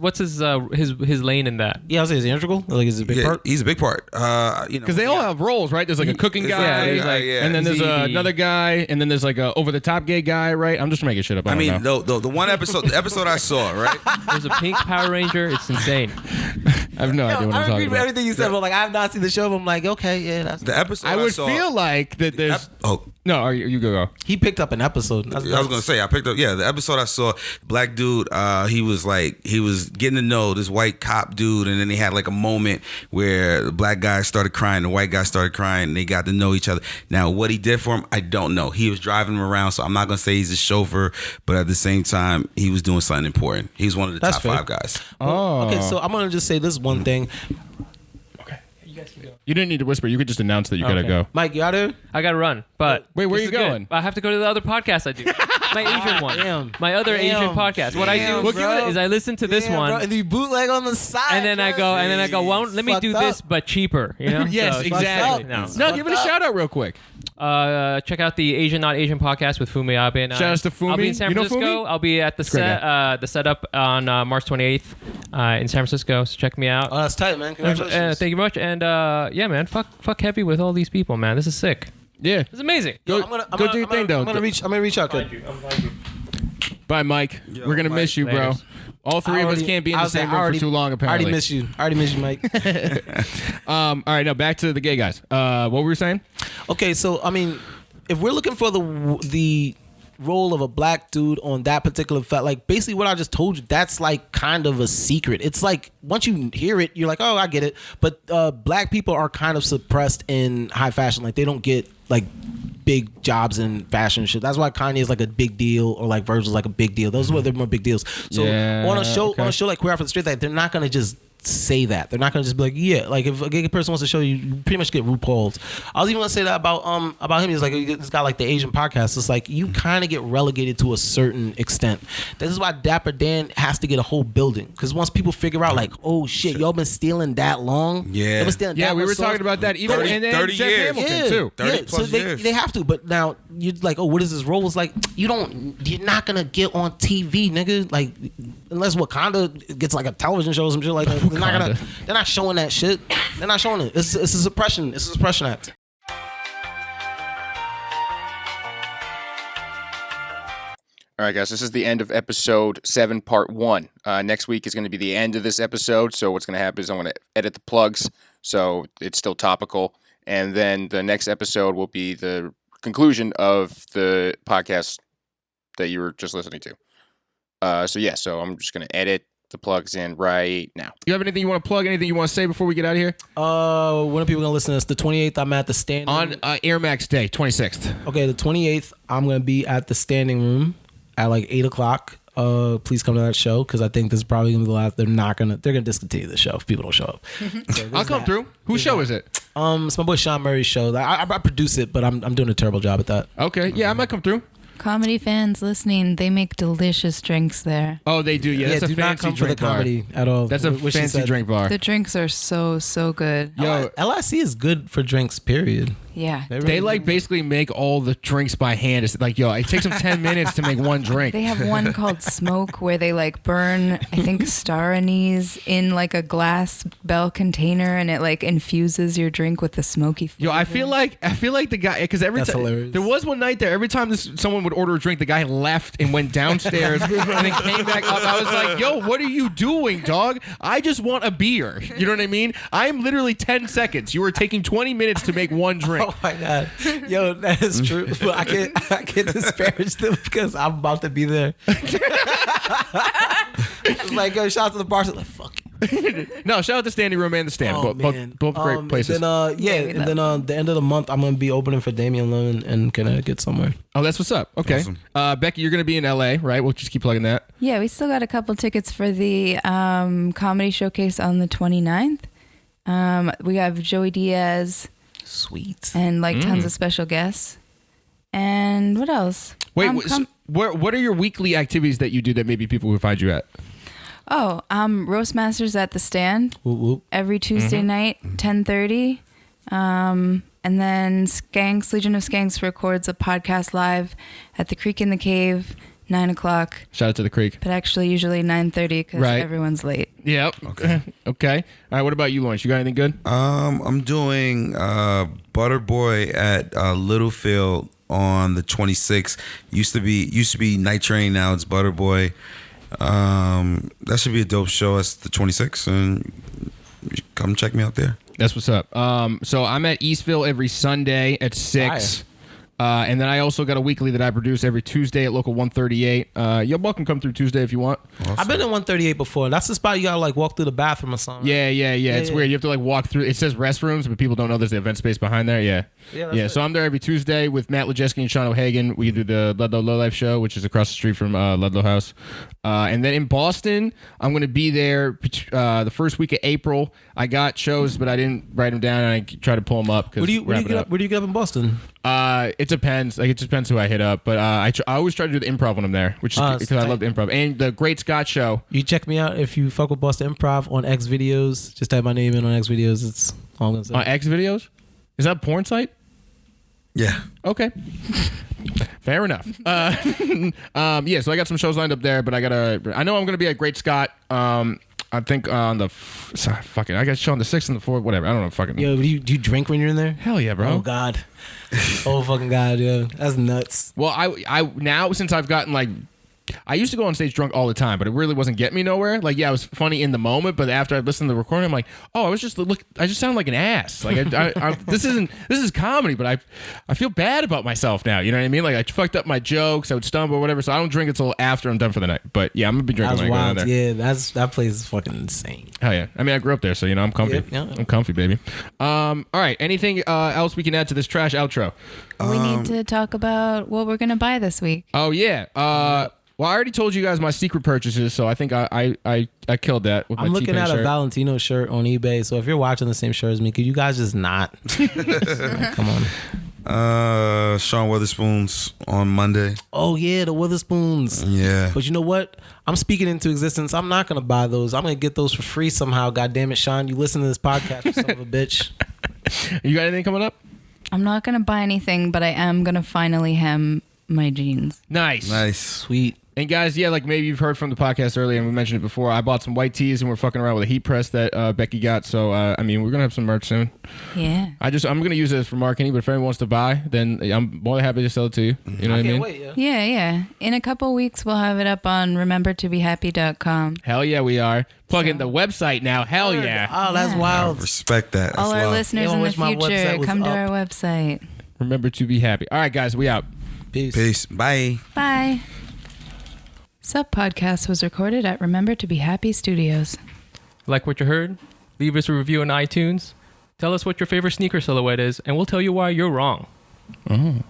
lane in that? Yeah, I was saying, is he integral? Like, is it a big part? He's a big part. Because they all have roles, right? There's like a cooking guy, and then there's another guy, and then there's like a over the top gay guy, right? I'm just making shit up. The one episode, the episode I saw, right? There's a pink Power Ranger. It's insane. I have no idea what I'm I talking agree with about. everything you said, but like I have not seen the show. But I'm like, okay, yeah, that's. The episode I would saw, feel like that there's. No, you go. He picked up an episode. I was gonna say I picked up the episode I saw. Black dude, he was getting to know this white cop dude, and then they had like a moment where the black guy started crying, the white guy started crying, and they got to know each other. Now what he did for him, I don't know. He was driving him around, so I'm not gonna say he's a chauffeur, but at the same time, he was doing something important. He's one of the That's top fair. 5 guys. Oh, Okay, so I'm gonna just say this one thing. you didn't need to whisper. You could just announce that you gotta Okay. go. Mike, you out there? I gotta run, but Wait, where this you is good. going? I have to go to the other podcast I do. My Asian one. Damn. My other Asian podcast. What I Damn, do bro. is I listen to this Yeah, one, bro, and you bootleg on the side, and then I go, well, let me Fucked do up. this, but cheaper. You know? Yes, So, exactly. No. No, give it a shout out real quick. Check out the Asian Not Asian podcast with Fumi Abe and I. Shout outs to Fumi. I'll be in San You know Francisco. Fumi? I'll be at the great setup on March 28th in San Francisco. So check me out. Oh, that's tight, man. Congratulations. Thank you very much. And yeah, man, fuck heavy with all these people, man. This is sick. Yeah. It's amazing. Go, go do your thing, though. I'm gonna reach out. Kid. Bye, Mike. We're gonna miss you, bro. Laters. All three of us can't be in the same room for too long, apparently. I already miss you, Mike. All right, now back to the gay guys. What were we saying? Okay, so I mean, if we're looking for the role of a black dude on that particular like basically what I just told you, that's like kind of a secret. It's like once you hear it, you're like, oh, I get it. But black people are kind of suppressed in high fashion. Like they don't get like big jobs in fashion shit. That's why Kanye is like a big deal, or like Virgil's like a big deal. Those are they're more big deals. So Yeah, on a show okay. like Queer Eye for the Straight, like they're not gonna just say that. They're not gonna just be like, yeah, like if a gay person wants to show you, you pretty much get RuPaul's. I was even gonna say that about him. He's like, this guy like the Asian podcast. It's like you kind of get relegated to a certain extent. This is why Dapper Dan has to get a whole building, because once people figure out like, oh shit, y'all been stealing that long. Yeah. Y'all been stealing Yeah, that we much were talking sauce. about that. Even 30 and then 30 Jeff years. Hamilton too. 30 So plus years. they have to, but now you're like, oh, what is this role? It's like you're not gonna get on TV, nigga. Like unless Wakanda gets like a television show or some shit like that. They're not showing that shit. They're not showing it. It's a suppression. It's a suppression act. All right, guys, this is the end of episode 7, part 1. Next week is going to be the end of this episode, so what's going to happen is I'm going to edit the plugs so it's still topical, and then the next episode will be the conclusion of the podcast that you were just listening to. So I'm just going to edit the plugs in right now. You have anything you want to plug? Anything you want to say before we get out of here? When are people gonna listen to this? The 28th, I'm at the standing. On Air Max Day, 26th. Okay, the 28th, I'm gonna be at the standing room at like 8:00. Please come to that show, because I think this is probably gonna be the last. They're gonna discontinue the show if people don't show up. So I'll come through. Whose show is it? It's my boy Sean Murray's show. I produce it, but I'm doing a terrible job at that. Okay, yeah, I might come through. Comedy fans listening, they make delicious drinks there. Oh, they do. Yeah, that's do a not fancy come for the drink bar. comedy at all. That's a What she fancy said. drink bar. The drinks are so good. Yo, LIC is good for drinks. Period. Yeah. they like basically make all the drinks by hand. It's like, yo, it takes them 10 minutes to make one drink. They have one called Smoke where they like burn, I think, star anise in like a glass bell container, and it like infuses your drink with the smoky flavor. Yo, I feel like the guy, because every That's time hilarious. there was one night there, every time someone would order a drink, the guy left and went downstairs and then came back up. I was like, yo, what are you doing, dog? I just want a beer. You know what I mean? I'm literally 10 seconds. You were taking 20 minutes to make one drink. Oh my god, yo, that is true. But I can't disparage them because I'm about to be there. It's like, yo, shout out to the bar. Like, fuck you. No, shout out to Standing Room and the Stand. Oh, both man. great places. And then, the end of the month, I'm gonna be opening for Damian Lillard in Connecticut somewhere. Oh, that's what's up. Okay. Awesome. Becky, you're going to be in LA, right? We'll just keep plugging that. Yeah, we still got a couple tickets for the comedy showcase on the 29th. We have Joey Diaz Sweet. and like tons of special guests. And what else? Wait, what are your weekly activities that you do that maybe people would find you at? Roast Masters at the Stand Whoop, whoop. every Tuesday night, 10:30. And then Legion of Skanks records a podcast live at the Creek in the Cave, 9:00. Shout out to the Creek. But actually, usually 9:30 because Right. everyone's late. Yep. Okay. Okay. All right. What about you, Lawrence? You got anything good? I'm doing Butter Boy at Littlefield on the 26th. Used to be Night Train. Now it's Butter Boy. That should be a dope show. That's the 26th, and come check me out there. That's what's up. So I'm at Eastville every Sunday at 6. And then I also got a weekly that I produce every Tuesday at Local 138. You're welcome to come through Tuesday if you want. Awesome. I've been in 138 before. That's the spot you gotta like walk through the bathroom or something. Yeah. It's weird. You have to like walk through. It says restrooms, but people don't know there's the event space behind there. Yeah. So I'm there every Tuesday with Matt Lejeski and Sean O'Hagan. We do the Ludlow Low Life show, which is across the street from Ludlow House. And then in Boston, I'm going to be there the first week of April. I got shows, but I didn't write them down, and I try to pull them up. Where do you get up in Boston? It depends. Like, it just depends who I hit up. But I always try to do the improv when I'm there, which is because I love the improv. And the Great Scott Show. You check me out if you fuck with Boston Improv on X Videos. Just type my name in on X Videos. It's all I'm gonna say. On X Videos? Is that a porn site? Yeah. Okay. Fair enough. So I got some shows lined up there, but I know I'm gonna be at Great Scott. I think on the I got a show on the 6th and the 4th, whatever. I don't know. Fucking. Yo, do you drink when you're in there? Hell yeah, bro. Oh God. Oh fucking God, yo, that's nuts. Well, I now since I've gotten like. I used to go on stage drunk all the time, but it really wasn't getting me nowhere. Like, yeah, it was funny in the moment, but after I listened to the recording, I'm like, oh, I just sound like an ass. Like, this is comedy, but I feel bad about myself now. You know what I mean? Like, I fucked up my jokes, I would stumble or whatever, so I don't drink until after I'm done for the night. But yeah, I'm gonna be drinking when I go down there. Yeah, that place is fucking insane. Hell yeah! I mean, I grew up there, so I'm comfy. Yeah. I'm comfy, baby. All right. Anything else we can add to this trash outro? We need to talk about what we're gonna buy this week. Oh yeah. Well, I already told you guys my secret purchases, so I think I killed that with my I'm looking T-Pain at shirt. a Valentino shirt on eBay, so if you're watching the same shirt as me, could you guys just not? Come on. Sean Witherspoon's on Monday. Oh yeah, the Witherspoons. Yeah. But you know what? I'm speaking into existence. I'm not gonna buy those. I'm gonna get those for free somehow. God damn it, Sean! You listen to this podcast, you son of a bitch. You got anything coming up? I'm not gonna buy anything, but I am gonna finally hem my jeans. Nice. Sweet. And guys, yeah, like maybe you've heard from the podcast earlier, and we mentioned it before. I bought some white tees, and we're fucking around with a heat press that Becky got. So I mean, we're gonna have some merch soon. Yeah. I'm gonna use it for marketing, but if anyone wants to buy, then I'm more than happy to sell it to you. You know what I mean? Wait, Yeah. In a couple weeks, we'll have it up on remembertobehappy.com. Hell yeah, we are plugging the website now. Hell yeah. Oh, that's wild. Respect that. All That's our love. listeners in the future, come to our website. Remember to be happy. All right, guys, we out. Peace. Bye. Bye. Sub Podcast was recorded at Remember to Be Happy Studios. Like what you heard? Leave us a review on iTunes. Tell us what your favorite sneaker silhouette is, and we'll tell you why you're wrong. All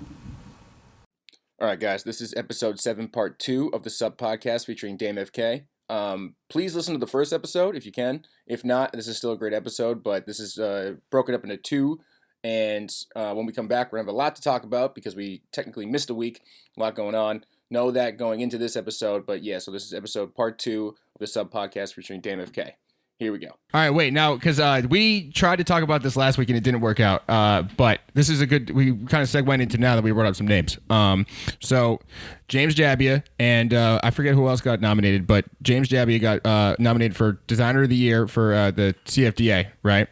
right, guys, this is episode 7, part 2 of the Sub Podcast featuring DameFK. Please listen to the first episode if you can. If not, this is still a great episode, but this is broken up into 2. And when we come back, we're going to have a lot to talk about because we technically missed a week. A lot going on. Know that going into this episode. But yeah, so this is episode part 2 of the Sub Podcast featuring DameFK. Here we go. All right, wait, now, because we tried to talk about this last week and it didn't work out. But this is we kind of segued into now that we brought up some names. So James Jabbia and I forget who else got nominated, but James Jabbia got nominated for Designer of the Year for the CFDA, right?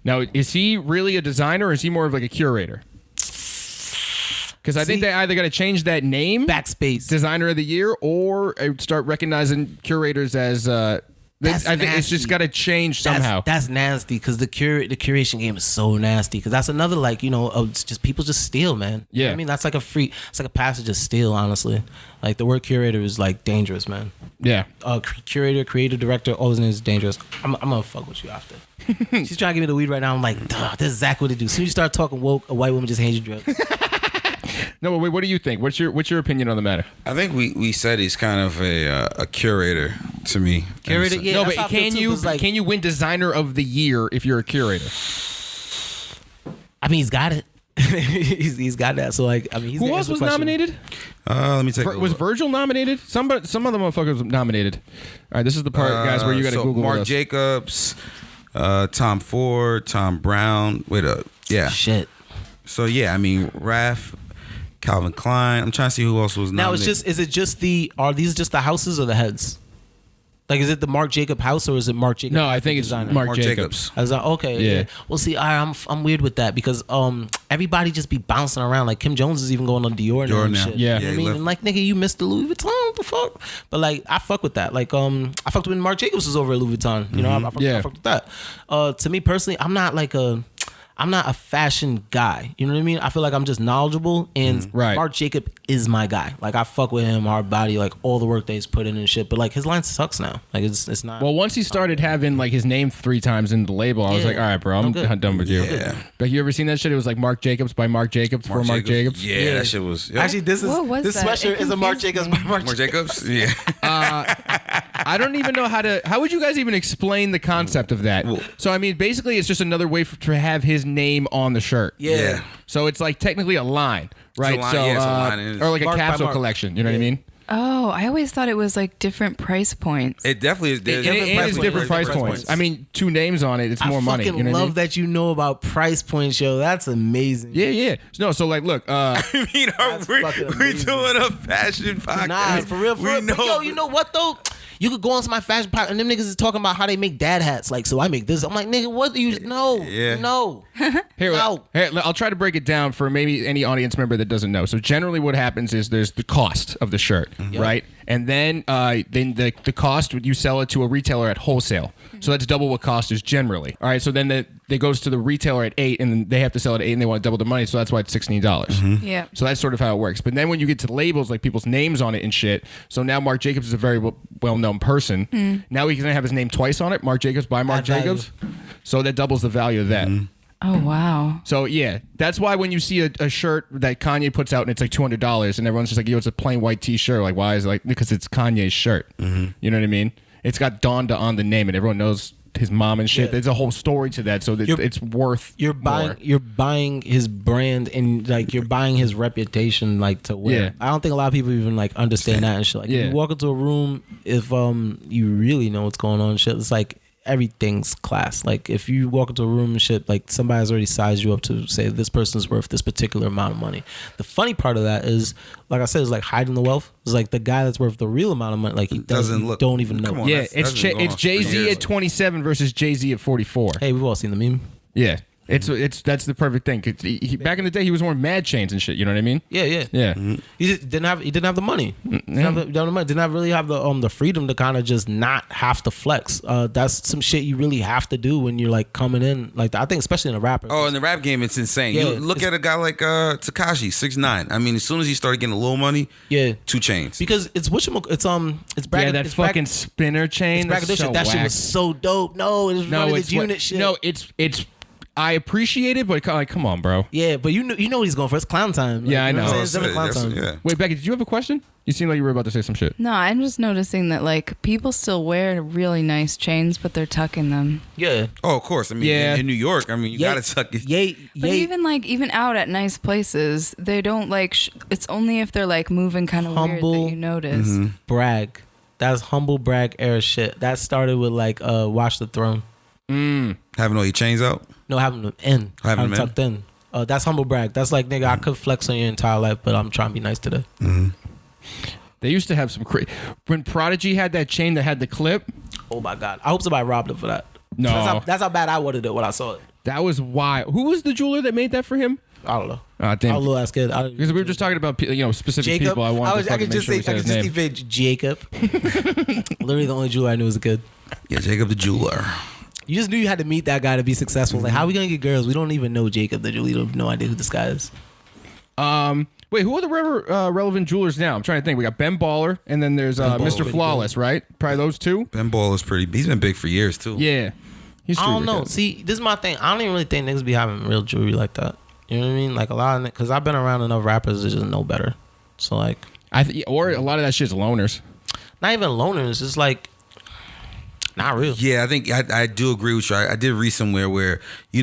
Now, is he really a designer or is he more of like a curator? Because I think they either got to change that name, Backspace Designer of the Year, or start recognizing curators as. I think it's just got to change somehow. That's nasty because the curation game is so nasty. Because that's another just people just steal, man. Yeah, you know what I mean that's like it's like a passage of steal. Honestly, like the word curator is like dangerous, man. Yeah, curator, creative director, all those names is dangerous. I'm gonna fuck with you after. She's trying to give me the weed right now. I'm like, this is exactly what they do. As soon as you start talking woke, a white woman just hands you drugs. No, but wait, what do you think? What's your opinion on the matter? I think we said he's kind of a curator to me. Curator, yeah. No, but can you win Designer of the Year if you're a curator? I mean, he's got it. he's got that. So like, I mean, who else was nominated? Let me take a look. Was Virgil nominated? Some other motherfuckers was nominated. All right, this is the part, guys, where you got to Google Mark with us. Jacobs, Tom Ford, Tom Brown. Wait up, yeah. Shit. So yeah, I mean, Raph, Calvin Klein. I'm trying to see who else was nominated. Now are these just the houses or the heads? Like, is it the Marc Jacob house or is it Marc Jacob? No, I think it's designer? Marc Jacobs. I was like, okay, Yeah. yeah. Well, see, I'm weird with that because everybody just be bouncing around. Like Kim Jones is even going on Dior now and now. shit. Yeah. You know what I he mean, left. and like nigga, you missed the Louis Vuitton. What the fuck? But like, I fuck with that. Like I fucked when Marc Jacobs was over at Louis Vuitton. You know, I fucked with that. To me personally, I'm not a fashion guy. You know what I mean? I feel like I'm just knowledgeable, and Marc Jacob is my guy. Like I fuck with him, hard body, like all the work that he's put in and shit. But like his line sucks now. Like it's not. Well, once he started having like his name 3 times in the label, I was like, all right, bro, I'm done with you. Yeah. Becky, you ever seen that shit? It was like Marc Jacobs by Marc Jacobs for Marc Jacobs. Yeah, that shit was. Yep. Actually, this sweatshirt is a Marc Jacobs by Marc Jacobs. Yeah. I don't even know how would you guys even explain the concept of that? So I mean, basically, it's just another way to have his name on the shirt. Yeah. So it's like technically a line, right? line, so yeah, it's a line. or like a Mark by capsule Mark. collection. You know what I mean? Oh, I always thought it was like different price points. It definitely is. It is different price points. I mean, 2 names on it, it's more money. I fucking You know what I love mean? that you know about price points, yo. That's amazing. Yeah. No, so like, look. I mean, we amazing. doing a fashion podcast. Nah, for real. We know. But yo, you know what though? You could go on my fashion podcast and them niggas is talking about how they make dad hats. Like, so I make this. I'm like, nigga, what do you know? Yeah. No. Here, No. I'll try to break it down for maybe any audience member that doesn't know. So generally what happens is there's the cost of the shirt, right? And then the cost, you sell it to a retailer at wholesale. So that's double what cost is generally. All right, so then it goes to the retailer at $8 and then they have to sell it at $8 and they want to double the money, so that's why it's $16. Yeah. So that's sort of how it works. But then when you get to labels, like people's names on it and shit, so now Marc Jacobs is a very well-known person. Now he's going to have his name twice on it, Marc Jacobs by Marc Jacobs. So that doubles the value of that. Oh, wow. So yeah, that's why when you see a shirt that Kanye puts out and it's like $200 and everyone's just like, yo, it's a plain white t-shirt. Like, why is it like, because it's Kanye's shirt. You know what I mean? It's got Donda on the name and everyone knows his mom and shit. Yeah. There's a whole story to that, so it's worth more. You're buying his brand and like you're buying his reputation like to wear. Yeah. I don't think a lot of people even like understand that and shit. Like if you walk into a room, if you really know what's going on and shit, it's like everything's class. Like if you walk into a room and shit, like somebody's already sized you up to say this person's worth this particular amount of money. The funny part of that is, like I said, is like hiding the wealth. It's like the guy that's worth the real amount of money, like he don't even know. Come on, Yeah, that's been going it's on for Jay-Z years. at 27 versus Jay-Z at 44. Hey, we've all seen the meme. Yeah. That's the perfect thing. 'Cause back in the day, he was wearing mad chains and shit. You know what I mean? Yeah. He didn't have the money. Didn't really have the freedom to kind of just not have to flex. That's some shit you really have to do when you're like coming in. Like I think especially in a rapper. Oh, in the rap game, it's insane. Yeah, you look at a guy like Tekashi, 6'9". I mean, as soon as he started getting a little money, 2 chains. Because it's Yeah, that fucking spinner chain. That shit was so dope. No, it was running the unit shit. No, it's. I appreciate it, but like, come on, bro. Yeah, but you know what he's going for. It's clown time. Like, Yeah, I you know. what I'm saying? It's definitely clown time. Yeah. Wait, Becky, did you have a question? You seem like you were about to say some shit. No, I'm just noticing that like people still wear really nice chains, but they're tucking them. Yeah. Oh, of course. I mean, in New York, I mean, you gotta tuck it. But even out at nice places, they don't like. It's only if they're like moving kind of weird that you notice. Brag. That's humble brag era shit. That started with like Watch the Throne. Having all your chains out. No, having them in. Having them tucked in. That's humble brag. That's like, nigga, I could flex on your entire life, but I'm trying to be nice today. They used to have some crazy. When Prodigy had that chain that had the clip. Oh my God. I hope somebody robbed him for that. No. That's how bad I wanted it when I saw it. That was wild. Who was the jeweler that made that for him? I don't know. Damn. I was a little ass kid. Because we were just talking about specific Jacob. people. I wanted to I could make sure we said his name. keep it Jacob. Literally the only jeweler I knew as a kid. Yeah, Jacob the jeweler. You just knew you had to meet that guy to be successful. Like, how are we gonna get girls? We don't even know Jacob the jeweler. We have no idea who this guy is. Wait, who are the relevant jewelers now? I'm trying to think. We got Ben Baller, and then there's Mr. Flawless, right? Probably those two. Ben Ball is pretty. He's been big for years too. Yeah. He's I don't know. good. See, this is my thing. I don't even really think niggas be having real jewelry like that. You know what I mean? Like a lot of, because I've been around enough rappers that just know better. So like, or a lot of that shit's loners. not even loners. It's like not real. Yeah, I think I do agree with you. I did read somewhere where,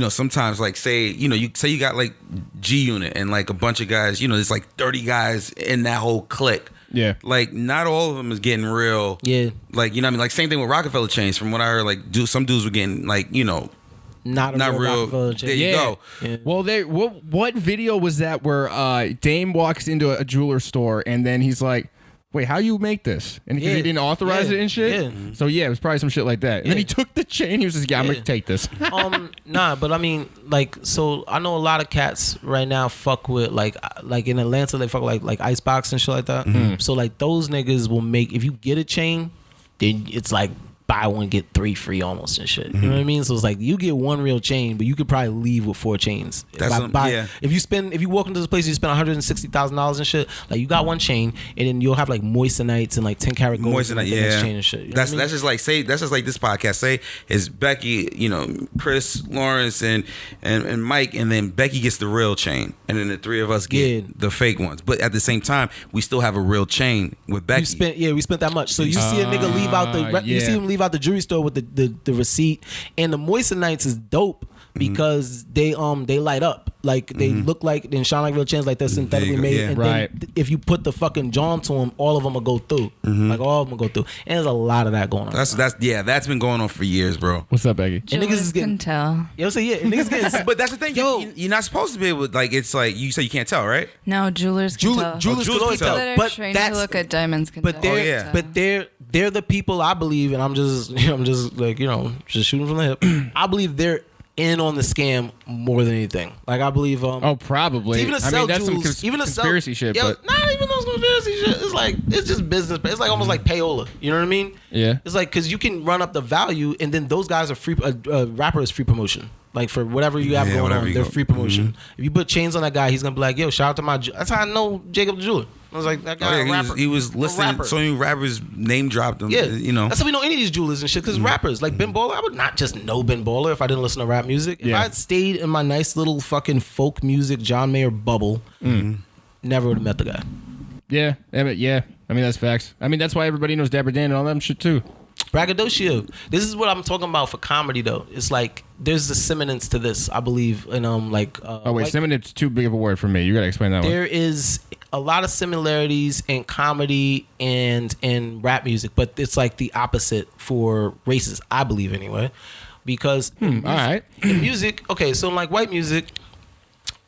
sometimes like say you got like G Unit and like a bunch of guys, there's like 30 guys in that whole clique. Yeah. Like not all of them is getting real. Yeah. Like, what I mean? Like same thing with Rockefeller chains. From what I heard, like some dudes were getting like, Not real. There you go. Yeah. Well, what video was that where Dame walks into a jeweler store and then he's like, wait, how you make this? And because Yeah. he didn't authorize Yeah. it and shit. Yeah. So yeah, it was probably some shit like that. And then he took the chain. He was just, I'm Yeah. gonna take this. Nah, but I mean, like, so I know a lot of cats right now fuck with like in Atlanta they fuck with like Icebox and shit like that. So like those niggas will make, if you get a chain, then it's like buy one get 3 free almost and shit. You know what I mean? So it's like you get one real chain, but you could probably leave with 4 chains. Yeah. If you walk into this place and you spend $160,000 and shit, like you got one chain, and then you'll have like moistenites and like 10 karat gold in like, the next chain and shit. You know that's what I mean? just like that's just like this podcast. Say is Becky, Chris, Lawrence, and Mike, and then Becky gets the real chain, and then the 3 of us get the fake ones. But at the same time, we still have a real chain with Becky. We spent that much. So you see a nigga leave out you see him leave out the jewelry store with the receipt, and the moistenites is dope because they light up, like they look like and shine like real chains, like they're synthetically made. Yeah. And then if you put the fucking jaw to them, all of them will go through. Like all of them will go through, and there's a lot of that going on. That's been going on for years, bro. What's up, Becky? And niggas is getting can tell. You know what I'm saying? Yeah, niggas getting. But that's the thing, you're not supposed to be able to, like, it's like you say you can't tell, right? No, jewelers can tell. Jewelers can always tell. tell. That are But trained to look at diamonds can But tell. they're the people I believe, and I'm just like just shooting from the hip. I believe they're in on the scam more than anything. Like I believe. Probably. Even to sell jewels, even to sell conspiracy shit, but not even those conspiracy shit. It's like it's just business. It's like almost like payola. You know what I mean? Yeah. It's like because you can run up the value, and then those guys are free. Rapper is free promotion. Like for whatever you have going on, they're free promotion. If you put chains on that guy, he's gonna be like, "Yo, shout out to my." That's how I know Jacob the Jeweler. I was like, that guy, rapper. He was listening. So many rappers name dropped him. Yeah, That's how we know any of these jewelers and shit. Because rappers like Ben Baller, I would not just know Ben Baller if I didn't listen to rap music. If I had stayed in my nice little fucking folk music John Mayer bubble, never would have met the guy. Yeah. I mean, that's facts. I mean, that's why everybody knows Dapper Dan and all that shit too. Braggadocio. This is what I'm talking about for comedy, though. It's like there's a semblance to this, I believe, and semblance too big of a word for me. You gotta explain that one. There is a lot of similarities in comedy and in rap music, but it's like the opposite for races, I believe, anyway. Because all right, in music, okay, so in like white music,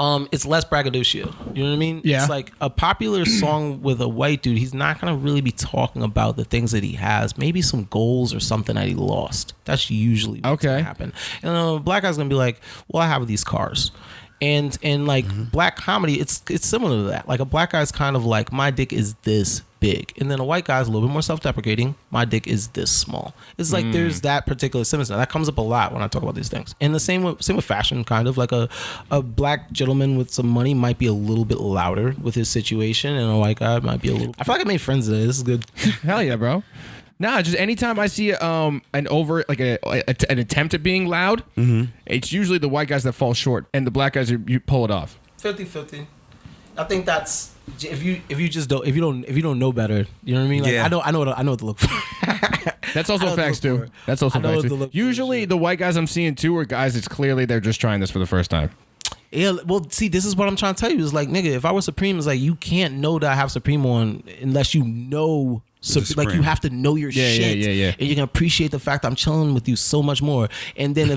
it's less braggadocio. You know what I mean? Yeah. It's like a popular song with a white dude, he's not going to really be talking about the things that he has. Maybe some goals or something that he lost. That's usually what's going to happen. And a black guy's going to be like, well, I have these cars. And like black comedy, it's similar to that. Like a black guy's kind of like, my dick is this big. And then a white guy's a little bit more self-deprecating. My dick is this small. It's like there's that particular semblance. That comes up a lot when I talk about these things. And the same with fashion, kind of. Like a black gentleman with some money might be a little bit louder with his situation, and a white guy might be a little... I feel like I made friends today. This is good. Hell yeah, bro. Nah, just anytime I see an attempt at being loud, it's usually the white guys that fall short, and the black guys you pull it off. 50-50. I think that's if you don't know better, you know what I mean? Like I know what to look for. That's also facts too. That's also facts too. Usually the white guys I'm seeing too are guys it's clearly they're just trying this for the first time. Yeah, well, see, this is what I'm trying to tell you. It's like, nigga, if I was Supreme, it's like you can't know that I have Supreme on unless you know. So like you have to know your shit, and you can appreciate the fact that I'm chilling with you so much more. And then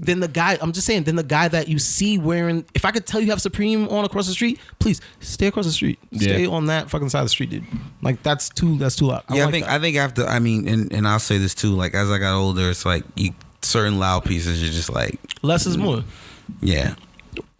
then the guy that you see wearing, if I could tell you have Supreme on across the street, please stay across the street, stay on that fucking side of the street, dude. Like that's too loud. I think after, I mean, and I'll say this too. Like as I got older, it's like certain loud pieces you're just like less is more. Yeah.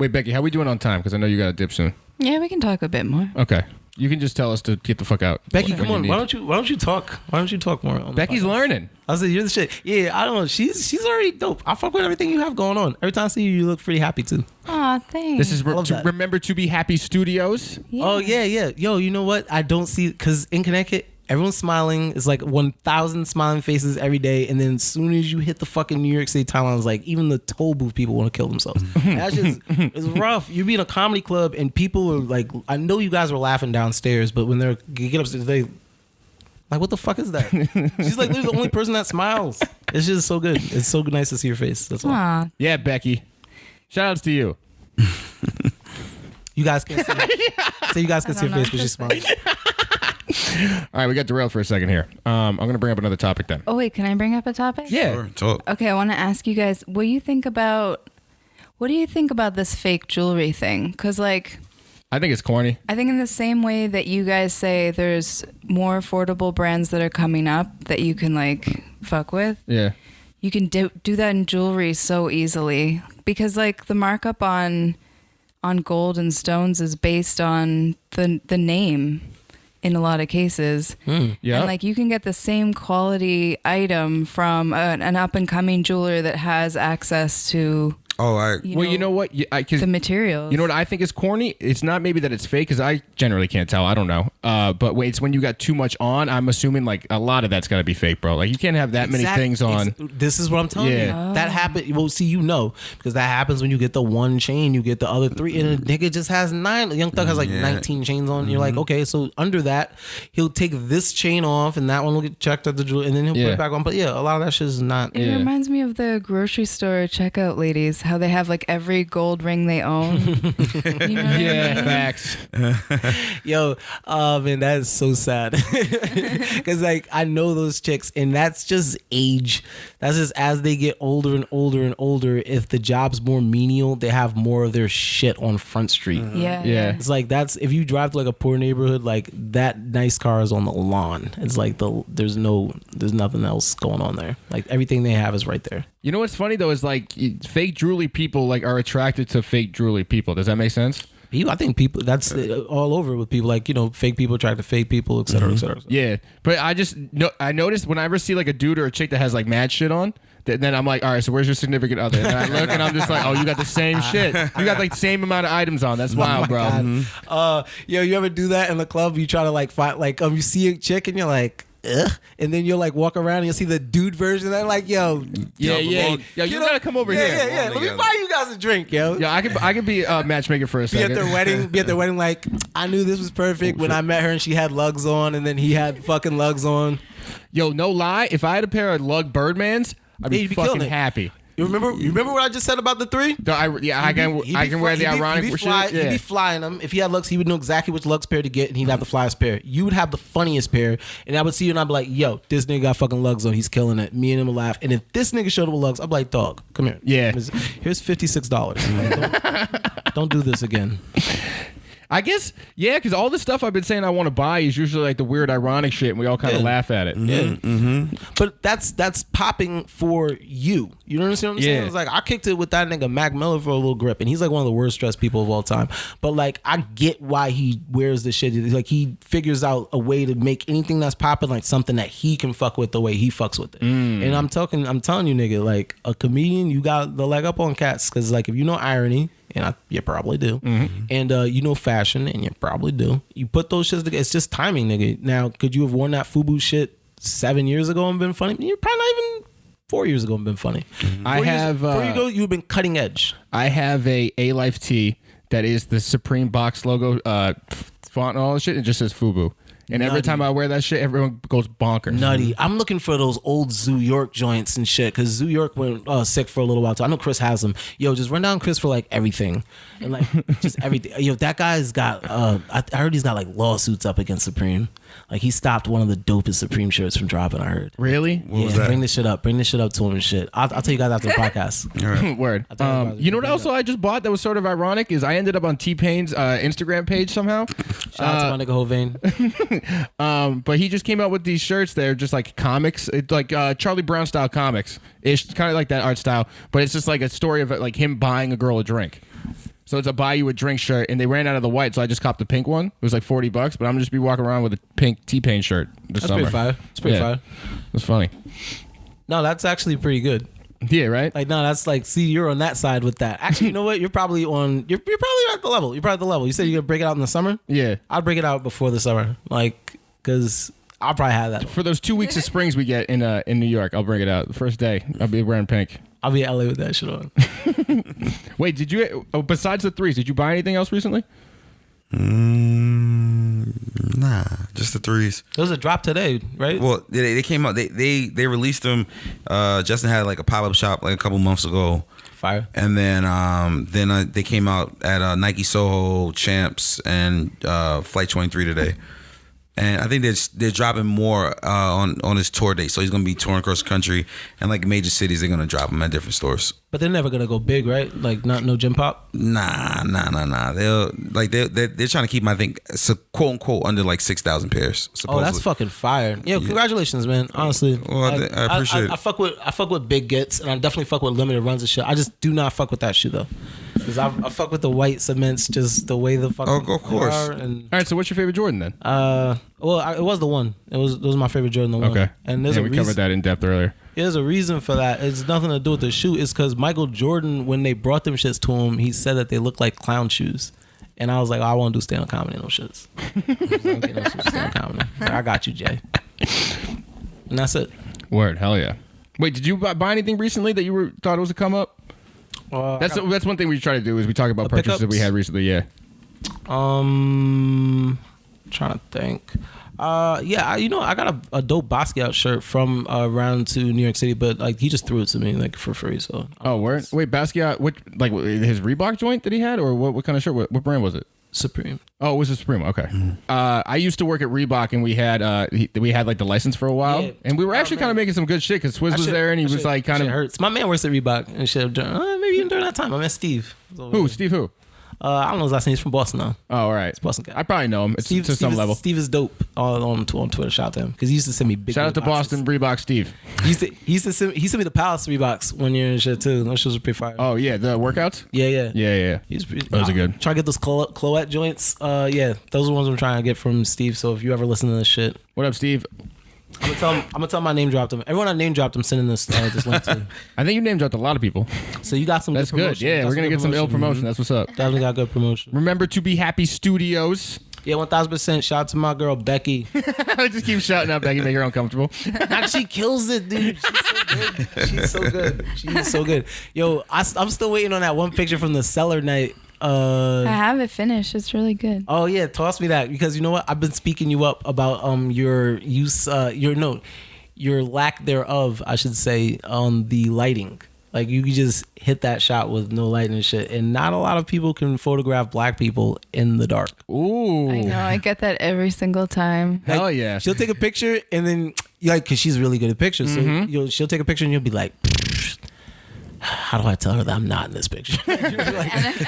Wait, Becky, how we doing on time? Because I know you got a dip soon. Yeah, we can talk a bit more. Okay. You can just tell us to get the fuck out. Becky, come on. Why don't you talk? Why don't you talk more? Becky's learning. I said you're the shit. Yeah, I don't know. She's already dope. I fuck with everything you have going on. Every time I see you, you look pretty happy too. Aw, thanks. This is Remember to Be Happy Studios. Yeah. Oh yeah. Yo, you know what? I don't see because in Connecticut, everyone's smiling. It's like 1,000 smiling faces every day, and then as soon as you hit the fucking New York City timeline, it's like even the toll booth people want to kill themselves. That's just it's rough. You be in a comedy club and people are like, I know you guys were laughing downstairs, but when you get upstairs, they like, what the fuck is that? She's like, they're the only person that smiles. It's just so good. It's so nice to see your face. That's all. Aww. Yeah, Becky. Shout outs to you. You guys can't see so you guys can see your face, but she's smiling. All right, we got derailed for a second here. I'm going to bring up another topic then. Oh, wait, can I bring up a topic? Yeah. Sure, talk. Okay, I want to ask you guys, what do you think about this fake jewelry thing? Because, like, I think it's corny. I think in the same way that you guys say there's more affordable brands that are coming up that you can like fuck with. Yeah. You can do that in jewelry so easily because like the markup on gold and stones is based on the name in a lot of cases. Yeah. And like you can get the same quality item from an up and coming jeweler that has access to you know what? The materials. You know what I think is corny? It's not maybe that it's fake because I generally can't tell. I don't know. But wait, it's when you got too much on. I'm assuming like a lot of that's got to be fake, bro. Like you can't have that many things on. This is what I'm telling you. That happened. Well, see, because that happens when you get the one chain, you get the other 3, and a nigga just has 9. Young Thug has like 19 chains on. You're like, okay, so under that, he'll take this chain off, and that one will get checked at the jewelry, and then he'll put it back on. But yeah, a lot of that shit is not. It reminds me of the grocery store checkout ladies. How they have like every gold ring they own. You know what I mean? Facts. Yo, man, that is so sad. Because like I know those chicks, and that's just age. That's just as they get older and older and older. If the job's more menial, they have more of their shit on Front Street. Yeah. It's like that's if you drive to like a poor neighborhood, like that nice car is on the lawn. It's like there's nothing else going on there. Like everything they have is right there. You know what's funny though is like fake jewelry people like are attracted to fake jewelry people. Does that make sense? I think people that's all over with people. Like fake people attract to fake people, et cetera, et cetera. Yeah, but I noticed whenever I see like a dude or a chick that has like mad shit on. Then I'm like, all right, so where's your significant other? And then I look and I'm just like, oh, you got the same shit. You got like the same amount of items on. That's wild, bro. Yo, you ever do that in the club? You try to like find you see a chick and you're like, ugh, and then you'll like walk around and you'll see the dude version and they're like, yo, yo, you gotta come over here. Yeah. Let me buy you guys a drink, yo. Yeah, I could be a matchmaker for a second. Be at their wedding like, I knew this was perfect when I met her and she had lugs on and then he had fucking lugs on. Yo, no lie, if I had a pair of lug Birdmans, I'd be fucking happy. You remember what I just said about the 3? I can wear the ironic shit. He'd be flying them. If he had lugs, he would know exactly which lugs pair to get, and he'd have the flyest pair. You would have the funniest pair, and I would see you, and I'd be like, "Yo, this nigga got fucking lugs on. He's killing it." Me and him would laugh. And if this nigga showed up with lugs, I'd be like, "Dog, come here. Yeah, here's $56. Don't do this again." I guess, yeah, because all the stuff I've been saying I want to buy is usually like the weird ironic shit, and we all kind of laugh at it. But that's popping for you. You know what I'm saying? It's like I kicked it with that nigga Mac Miller for a little grip, and he's like one of the worst stressed people of all time. But like I get why he wears the shit. Like he figures out a way to make anything that's popping like something that he can fuck with the way he fucks with it. And I'm telling you, nigga, like a comedian, you got the leg up on cats because like if you know irony. And you probably do. And you know fashion, and you probably do. You put those shits together. It's just timing, nigga. Now, could you have worn that FUBU shit 7 years ago and been funny? You're probably not even 4 years ago and been funny. 4 years ago, you've been cutting edge. I have a Life tee that is the Supreme box logo font and all that shit. It just says FUBU. And every time I wear that shit, everyone goes bonkers. Nutty. I'm looking for those old Zoo York joints and shit because Zoo York went sick for a little while too. I know Chris has them. Yo, just run down Chris for like everything. And like just everything. Yo, that guy's got, I heard he's got like lawsuits up against Supreme. Like he stopped one of the dopest Supreme shirts from dropping, I heard. Really? What was that? Bring this shit up to him and shit. I'll tell you guys after the podcast. Right. Word. You know what also I just bought that was sort of ironic is I ended up on T-Pain's Instagram page somehow. Shout out to my nigga Hovain. But he just came out with these shirts. They're just like comics. It's like Charlie Brown style comics. It's kind of like that art style, but it's just like a story of like him buying a girl a drink. So it's a buy you a drink shirt, and they ran out of the white, so I just copped the pink one. It was like $40, but I'm gonna just be walking around with a pink T-Pain shirt this summer. Pretty fire. It's pretty fire. It's funny. No, that's actually pretty good. Yeah, right? Like, no, that's like, see, you're on that side with that. Actually, you know what? You're probably at the level. You're probably at the level. You said you're gonna break it out in the summer? Yeah. I'll break it out before the summer. Like, because I'll probably have that. For those 2 weeks of springs we get in New York, I'll bring it out. The first day, I'll be wearing pink. I'll be in LA with that shit on. Wait, did you, besides the threes, did you buy anything else recently? Nah, just the threes. There was a drop today, right? Well, they came out. They released them. Justin had like a pop-up shop like a couple months ago. Fire. And then they came out at Nike Soho, Champs, and Flight 23 today. And I think they're dropping more on his tour date. So he's going to be touring across the country. And like major cities, they're going to drop him at different stores. But they're never going to go big, right? Like no gym pop? Nah. They're trying to keep him, I think, so quote unquote, under like 6,000 pairs. Supposedly. Oh, that's fucking fire. Yo, congratulations, man. Honestly. Well, I appreciate it. I fuck with big gets, and I definitely fuck with limited runs and shit. I just do not fuck with that shoe, though. Because I fuck with the white cements, just the way the fucking of course. are. And, All right, so what's your favorite Jordan then? it was the one. It was my favorite Jordan, the one. Okay. And there's we covered that in depth earlier. There's a reason for that. It's nothing to do with the shoe. It's because Michael Jordan, when they brought them shits to him, he said that they looked like clown shoes. And I was like, I want to do stand-up comedy in those shits. I got you, Jay. And that's it. Word, hell yeah. Wait, did you buy anything recently that you thought it was a come up? That's one thing we try to do is we talk about purchases that we had recently. Yeah. Trying to think. I got a dope Basquiat shirt from around to New York City, but like he just threw it to me like for free. So. Oh, word. Wait, Basquiat, what like his Reebok joint that he had, or what kind of shirt? What brand was it? Supreme. Oh, it was a Supreme. Okay. I used to work at Reebok, and we had like the license for a while, and we were actually kind of making some good shit because Swizz was there, and he was like kind of hurts. My man works at Reebok and shit. Maybe even during that time, I met Steve. Who? Steve who? I don't know his last name. He's from Boston though. Oh, all right. It's Boston guy. I probably know him. Steve, to some level. Steve is dope on Twitter. Shout out to him because he used to send me big. Shout out to Boston Reebok Steve. He used to send me the Palace Reeboks one year and shit too. Those shoes were pretty fire. Oh yeah, the workouts. Yeah. Those are good. Try to get those Cloette joints. Those are the ones I'm trying to get from Steve. So if you ever listen to this shit, what up, Steve? I'm gonna tell him I name dropped him. Everyone I name dropped, I'm sending this link to. I think you name dropped a lot of people. So you got some. That's good. Yeah, we're gonna get some ill promotion. That's what's up. Definitely got good promotion. Remember to be happy studios. Yeah, 1,000%. Shout out to my girl Becky. I just keep shouting out Becky, make her uncomfortable. She kills it, dude. She's so good. She's so good. Yo, I'm still waiting on that one picture from the cellar night. I have it finished. It's really good. Oh yeah, toss me that because you know what? I've been speaking you up about your use your lack thereof, I should say, on the lighting. Like you can just hit that shot with no lighting and shit, and not a lot of people can photograph black people in the dark. Ooh, I know. I get that every single time. Like, hell yeah! She'll take a picture and then because she's really good at pictures, so she'll take a picture and you'll be like, how do I tell her that I'm not in this picture? And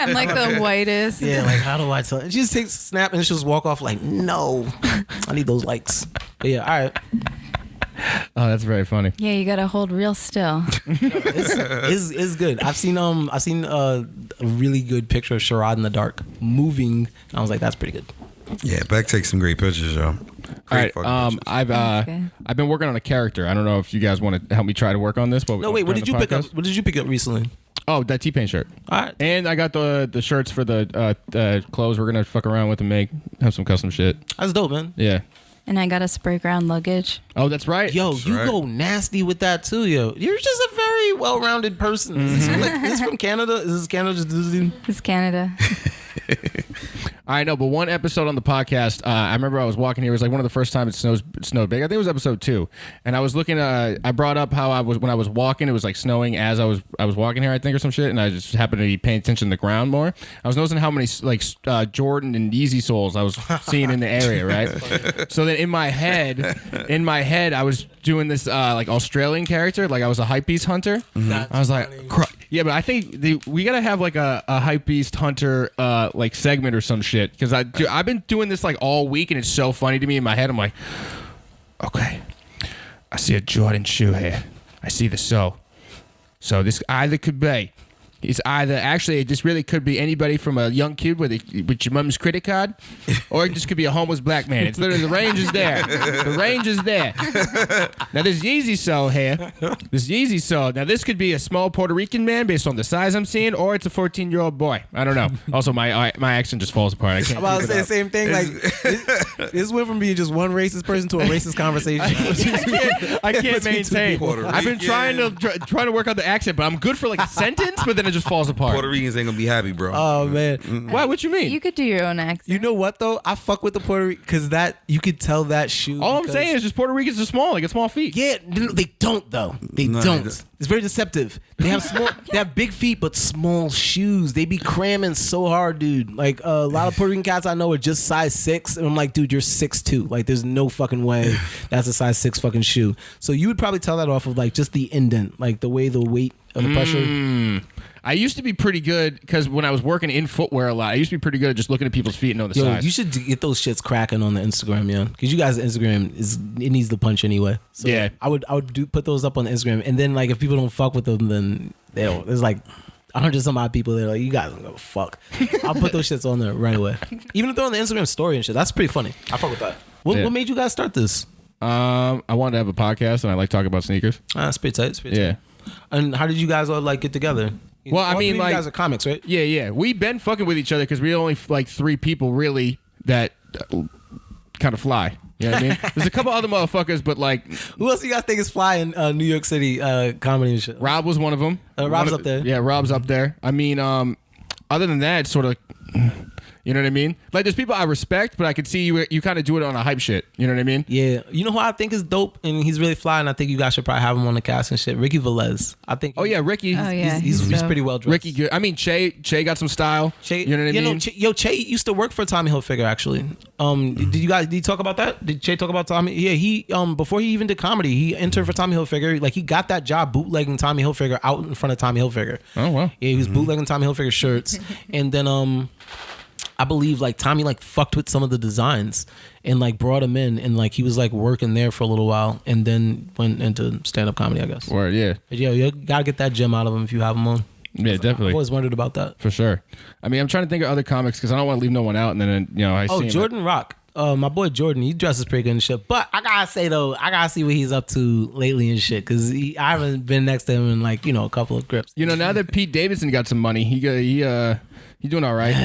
I'm like the whitest. Yeah, like how do I tell her? And she just takes a snap and she'll just walk off like, no, I need those likes. But yeah, all right. Oh, that's very funny. Yeah, you gotta hold real still. It's good. I've seen a really good picture of Sherrod in the dark moving. And I was like, that's pretty good. Yeah, Beck takes some great pictures, yo. Great all right, I've been working on a character. I don't know if you guys want to help me try to work on this. But no, wait. What did you pick up? What did you pick up recently? Oh, that T-Pain shirt. All right. And I got the shirts for the clothes we're gonna fuck around with and have some custom shit. That's dope, man. Yeah. And I got a spray ground luggage. Oh, that's right. Yo, you go nasty with that too, yo. You're just a very well-rounded person. Is this from Canada? Is this Canada? It's Canada. I know, but one episode on the podcast, I remember I was walking here. It was like one of the first times it snowed big. I think it was episode 2, and I was looking. I brought up how when I was walking, it was like snowing as I was walking here, I think, or some shit, and I just happened to be paying attention to the ground more. I was noticing how many like Jordan and Yeezy soles I was seeing in the area, right? So then in my head, I was doing this like Australian character, like I was a hypebeast hunter. I was like, yeah, but I think we gotta have like a hypebeast hunter like segment or some shit, because I've been doing this like all week, and it's so funny to me in my head. I'm like, okay, I see a Jordan shoe here. I see the sole. So this either could be. It's either actually it just really could be anybody from a young kid with your mom's credit card, or it just could be a homeless black man. It's literally the range is there. The range is there. Now this Yeezy sole here. This Yeezy sole. Now this could be a small Puerto Rican man based on the size I'm seeing, or it's a 14-year-old boy. I don't know. Also my accent just falls apart. I can't. I'm about to say the same thing. Like this went from being just one racist person to a racist conversation. I can't maintain. I've been trying to work on the accent, but I'm good for like a sentence, but then of just falls apart. Puerto Ricans ain't gonna be happy, bro. Oh man, Why? What you mean? You could do your own accent. you know what though? I fuck with the Puerto Rican because that you could tell that shoe. All I'm because- saying is just Puerto Ricans are small. They got small feet. Yeah, they don't though. They No, don't. they don't. It's very deceptive. They have small. They have big feet but small shoes. They be cramming so hard, dude. Like a lot of Puerto Rican cats I know are just size 6, and I'm like, dude, you're 6'2". Like, there's no fucking way that's a size 6 fucking shoe. So you would probably tell that off of like just the indent, like the way the weight of the pressure. I used to be pretty good because when I was working in footwear a lot, I used to be pretty good at just looking at people's feet and know the Yo, size. you should get those shits cracking on the Instagram, yeah. Because you guys' Instagram it needs the punch anyway. So Yeah. I would put those up on the Instagram, and then like if people don't fuck with them, then there's like 100 some odd people that are like, you guys don't give a fuck. I'll put those shits on there right away. Even if they're on the Instagram story and shit, that's pretty funny. I fuck with that. Yeah. What made you guys start this? I wanted to have a podcast and I like talking about sneakers. That's pretty tight. It's pretty Yeah. tight. And how did you guys all like get together? Well, I All mean, three of like- you guys are comics, right? Yeah. We've been fucking with each other because we're only like 3 people really that kind of fly. You know what I mean? There's a couple other motherfuckers, but like Who else do you guys think is fly in New York City comedy and shit? Rob was one of them. Rob's up there. Yeah, Rob's up there. I mean, other than that, it's sort of, you know what I mean? Like, there's people I respect, but I could see you kind of do it on a hype shit. You know what I mean? Yeah, you know who I think is dope and he's really fly, and I think you guys should probably have him on the cast and shit. Ricky Velez. I think. Oh yeah, Ricky. Oh, yeah. he's dope. pretty well dressed. Ricky good. I mean, Che got some style. Che, you know what I mean? Che used to work for Tommy Hilfiger actually. Did you talk about that? Did Che talk about Tommy? Yeah, he before he even did comedy, he interned for Tommy Hilfiger. Like he got that job bootlegging Tommy Hilfiger out in front of Tommy Hilfiger. Oh wow. Yeah, he was bootlegging Tommy Hilfiger shirts, and then I believe like Tommy like fucked with some of the designs and like brought him in, and like he was like working there for a little while, and then went into stand up comedy, I guess. Word, yeah. But yeah, you gotta get that gem out of him if you have him on. Yeah, I've definitely. always wondered about that. For sure. I mean, I'm trying to think of other comics because I don't want to leave no one out, and then I see him. Jordan Rock. My boy Jordan, he dresses pretty good and shit. But I gotta say though, I gotta see what he's up to lately and shit, because I haven't been next to him in like a couple of grips. You know, now that Pete Davidson got some money, he doing all right.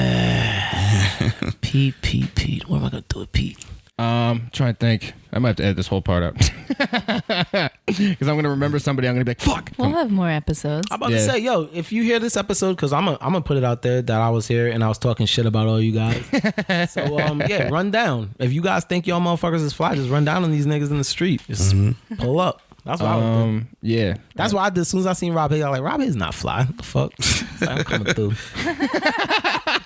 Pete. What am I gonna do with Pete? Trying to think. I might have to edit this whole part out because I'm gonna remember somebody. I'm gonna be like, "Fuck." We'll have more episodes. I'm about Yeah. to say, yo, if you hear this episode, because I'm gonna put it out there that I was here and I was talking shit about all you guys. So yeah, run down. If you guys think y'all motherfuckers is fly, just run down on these niggas in the street. Just pull up. That's what I would do. Yeah. That's what I did. As soon as I seen Rob Hayes, I was like, Rob Hayes not fly. What the fuck? It's like, I'm coming through.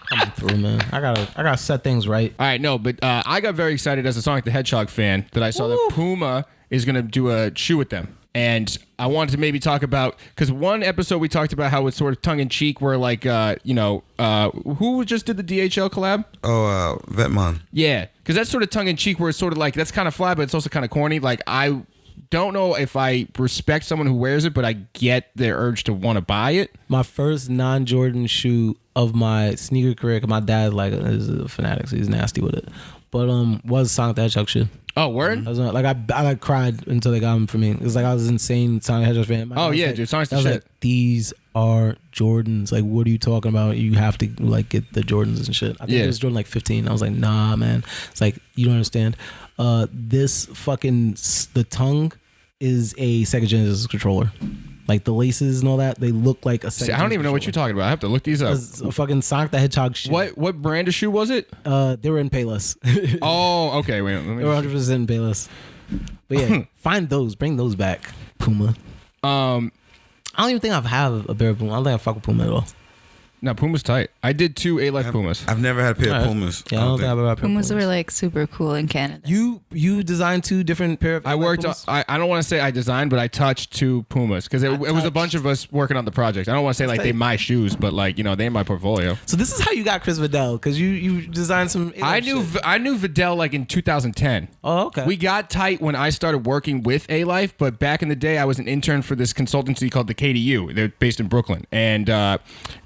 Coming through, man. I gotta set things right. All right, no, but I got very excited as a Sonic the Hedgehog fan that I saw that Puma is going to do a shoe with them. And I wanted to maybe talk about, because one episode we talked about how it's sort of tongue-in-cheek where like, who just did the DHL collab? Oh, Vetmon. Yeah, because that's sort of tongue-in-cheek where it's sort of like, that's kind of fly, but it's also kind of corny. Like, I don't know if I respect someone who wears it, but I get their urge to want to buy it. My first non-Jordan shoe of my sneaker career, 'cause my dad like is a fanatic, so he's nasty with it. But was Sonic the Hedgehog shoe. Oh, word? I was like I like cried until they got them for me. It was like I was insane Sonic the Hedgehog fan. My Oh, dad was yeah, like, dude, Sonic's the I was shit. like, these are Jordans. Like, what are you talking about? You have to like get the Jordans and shit. I think Yeah. it was Jordan like 15. I was like, nah, man. It's like, you don't understand. This fucking the tongue is a Sega Genesis controller. Like the laces and all that, they look like a Sega See, I don't even know what you're talking about. I have to look these up. It's a fucking Sonic the Hedgehog shit. What brand of shoe was it? They were in Payless. Oh, okay. Wait, let They me were 100% in Payless. But yeah, find those. Bring those back. Puma. I don't even think I've had a pair of Puma. I don't think I fuck with Puma at all. No, Puma's tight. I did 2 A-Life Pumas. I've never had a pair of Alright. Pumas. Yeah, I don't think I've ever had a pair of Pumas Pumas. were like super cool in Canada. You designed 2 different pair of I worked. Pumas? I don't want to say I designed, but I touched 2 Pumas because it was a bunch of us working on the project. I don't want to say like they my shoes, but like they in my portfolio. So this is how you got Chris Vidal, because you designed some. I knew Vidal like in 2010. Oh, okay. We got tight when I started working with A-Life, but back in the day, I was an intern for this consultancy called the KDU. They're based in Brooklyn, and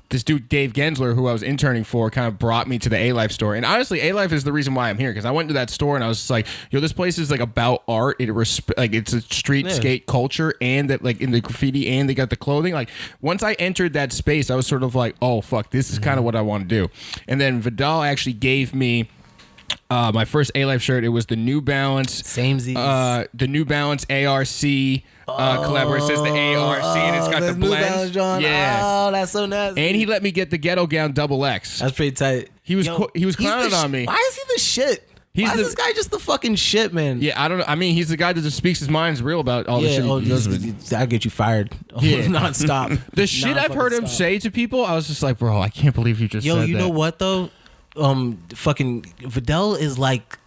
this dude Dave Gensler, who I was interning for, kind of brought me to the A-Life store. And honestly, A-Life is the reason why I'm here, because I went to that store and I was just like, yo, this place is like about art. It's a street skate culture, and that like in the graffiti, and they got the clothing. Like once I entered that space, I was sort of like, oh fuck, this is kind of what I want to do. And then Vidal actually gave me my first A-Life shirt. It was the New Balance. Samesies. The New Balance ARC collaboration. It says the ARC and it's got the blend. Yeah. Oh, that's so nasty. And he let me get the Ghetto Gown XXL. That's pretty tight. He was clowning on me. Why is he the shit? Why is this guy just the fucking shit, man? Yeah, I don't know. I mean, he's the guy that just speaks his mind's real about all the shit he does. I'll get you fired. Yeah. Nonstop. The shit I've heard him say to people, I was just like, bro, I can't believe you just said that. Yo, you know what, though? Fucking Vidal is like...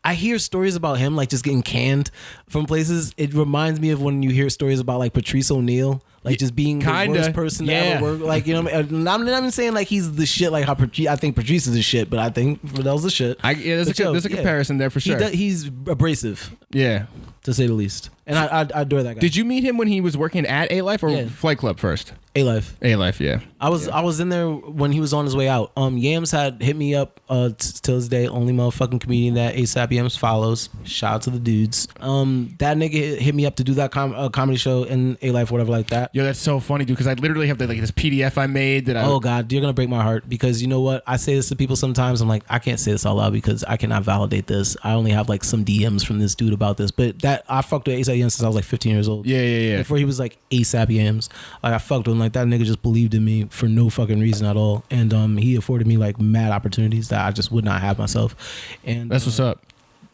I hear stories about him like just getting canned from places. It reminds me of when you hear stories about like Patrice O'Neal, like just being the worst person to ever work. Like, you know, I'm not even saying like he's the shit. Like how I think Patrice is the shit, but I think Vidal's the shit. There's a comparison there for sure. He's abrasive. Yeah, to say the least. And I adore that guy. Did you meet him when he was working at A-Life or Flight Club first? A-Life. A-Life, yeah. I was in there when he was on his way out. Yams had hit me up till this day, only motherfucking comedian that ASAP Yams follows. Shout out to the dudes. That nigga hit me up to do that comedy show in A-Life, whatever like that. Yo, that's so funny, dude, because I literally have this PDF I made that Oh God, you're gonna break my heart because you know what? I say this to people sometimes. I'm like, I can't say this out loud because I cannot validate this. I only have like some DMs from this dude about this. But that I fucked with ASAP Yams since I was like 15 years old. Yeah. Before he was like ASAP Yams. Like I fucked with him. Like that nigga just believed in me for no fucking reason at all. And he afforded me like mad opportunities that I just would not have myself. And that's what's up.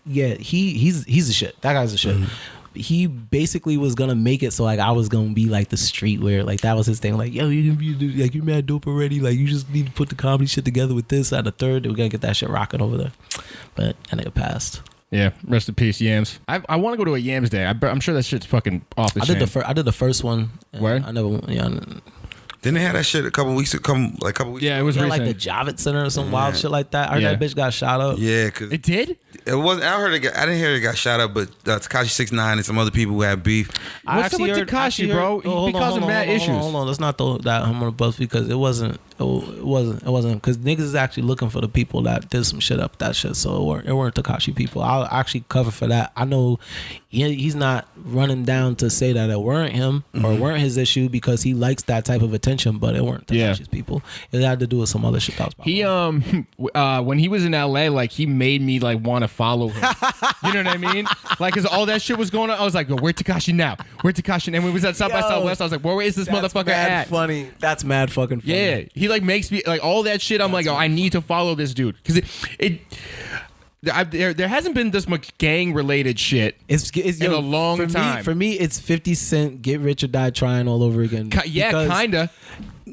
Yeah, he's the shit. That guy's the shit. He basically was gonna make it so like I was gonna be like the streetwear. Like that was his thing. Like, yo, you can be like you're mad dope already. Like you just need to put the comedy shit together with this at the third. We're gonna get that shit rocking over there. But that nigga passed. Yeah, rest in peace, Yams. I want to go to a Yams day. I'm sure that shit's fucking off the chain. I did the first one. Where? I never. Didn't they have that shit a couple weeks ago? Yeah, it was recent. Like the Javits Center or some wild shit like that. I heard that bitch got shot up. Yeah, cause it did. It wasn't. I didn't hear it got shot up, but Tekashi 6ix9ine and some other people who had beef. What's up with Tekashi, bro? He causing mad issues. Hold on, let's not throw that him on the bus because it wasn't because niggas is actually looking for the people that did some shit up that shit. So it weren't Tekashi people. I'll actually cover for that. I know he's not running down to say that it weren't him or weren't his issue because he likes that type of attention, but it weren't Tekashi's people. It had to do with some other shit that was popping. He when he was in LA, like he made me like want to follow him. You know what I mean? Like, cause all that shit was going on. I was like, where Tekashi now? Where Tekashi? And when we was at South by Southwest, I was like, where is this motherfucker at? Funny. That's mad fucking funny. Yeah, he like makes me like all that shit. I'm like, I need to follow this dude because there hasn't been this much gang related shit in a long time. For me, it's 50 Cent, Get Rich or Die Trying all over again. Kinda.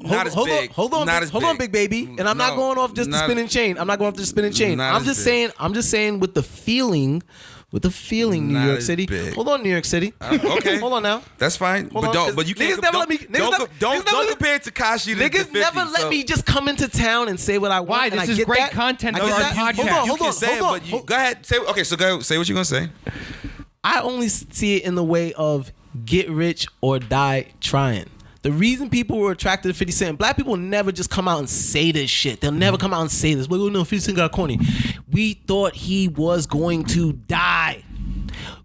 Hold on, big baby. And I'm not going off just the spinning chain. I'm not going off just the spinning chain. I'm just saying with the feeling. New York City. Big. Hold on, New York City. Okay, hold on now. That's fine. But you can't. Don't compare Tekashi to niggas 50, never let me just come into town and say what I want. Why? This is great content for our podcast. You can say it, but go ahead. Say what you're gonna say. I only see it in the way of get rich or die trying. The reason people were attracted to 50 Cent, black people never just come out and say this shit. They'll never come out and say this. Well, no, 50 Cent got corny. We thought he was going to die.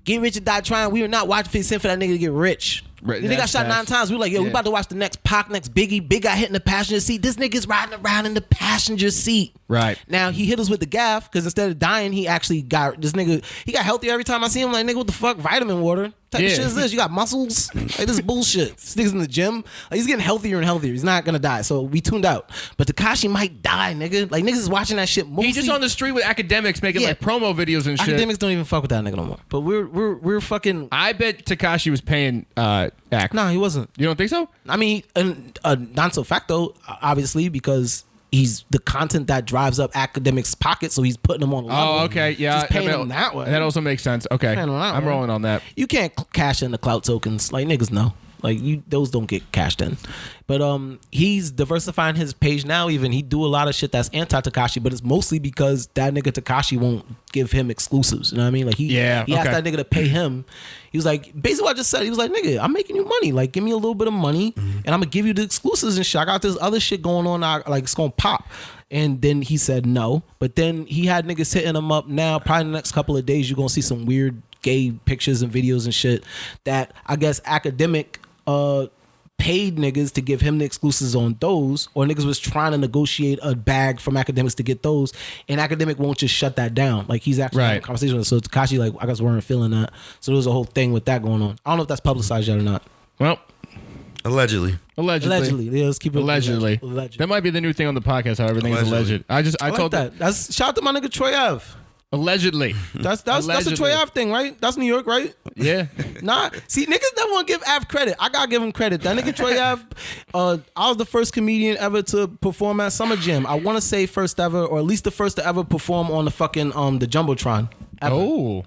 Get rich or die trying. We were not watching 50 Cent for that nigga to get rich. Right, they got shot 9 times. We were like, we about to watch the next Pac, next Biggie. Big got hit in the passenger seat. This nigga's riding around in the passenger seat. Right. Now, he hit us with the gaff because instead of dying, he actually got this nigga. He got healthier every time I see him. Like, nigga, what the fuck? Vitamin water. Type of shit is this? You got muscles? Like, this is bullshit. This nigga's in the gym. Like, he's getting healthier and healthier. He's not gonna die. So we tuned out. But Tekashi might die, nigga. Like, niggas is watching that shit mostly. He's just on the street with academics making like promo videos and shit. Academics don't even fuck with that nigga no more. But we're fucking. I bet Tekashi was paying act. No, he wasn't. You don't think so? I mean, non so facto, obviously, because he's the content that drives up academics' pockets, so he's putting them on the level. Oh, okay, yeah. Just paying them that way. That also makes sense. Okay, I'm rolling on that. You can't cash in the clout tokens. Like, niggas know. Like, those don't get cashed in. But he's diversifying his page now. Even he do a lot of shit that's anti-Tekashi, but it's mostly because that nigga Tekashi won't give him exclusives. You know what I mean? Like, he asked that nigga to pay him. He was like, basically what I just said. He was like, nigga, I'm making you money. Like, give me a little bit of money, and I'm gonna give you the exclusives and shit. I got this other shit going on. Like, it's gonna pop. And then he said no. But then he had niggas hitting him up now. Probably in the next couple of days, you're gonna see some weird gay pictures and videos and shit that I guess academic paid niggas to give him the exclusives on those, or niggas was trying to negotiate a bag from Academics to get those, and Academic won't just shut that down. Like he's actually having a conversation with us. So Tekashi, like, I guess weren't feeling that. So there was a whole thing with that going on. I don't know if that's publicized yet or not. Well, allegedly. Yeah, let's keep it allegedly. That might be the new thing on the podcast. How everything is alleged. I told that. That's shout out to my nigga Troy Ave. Allegedly. That's a Troy Ave thing, right? That's New York, right? Yeah. Nah. See, niggas never want to give Ave credit. I gotta give him credit. That nigga Troy Ave, I was the first comedian ever to perform at Summer Jam. I want to say first ever, or at least the first to ever perform on the fucking the Jumbotron.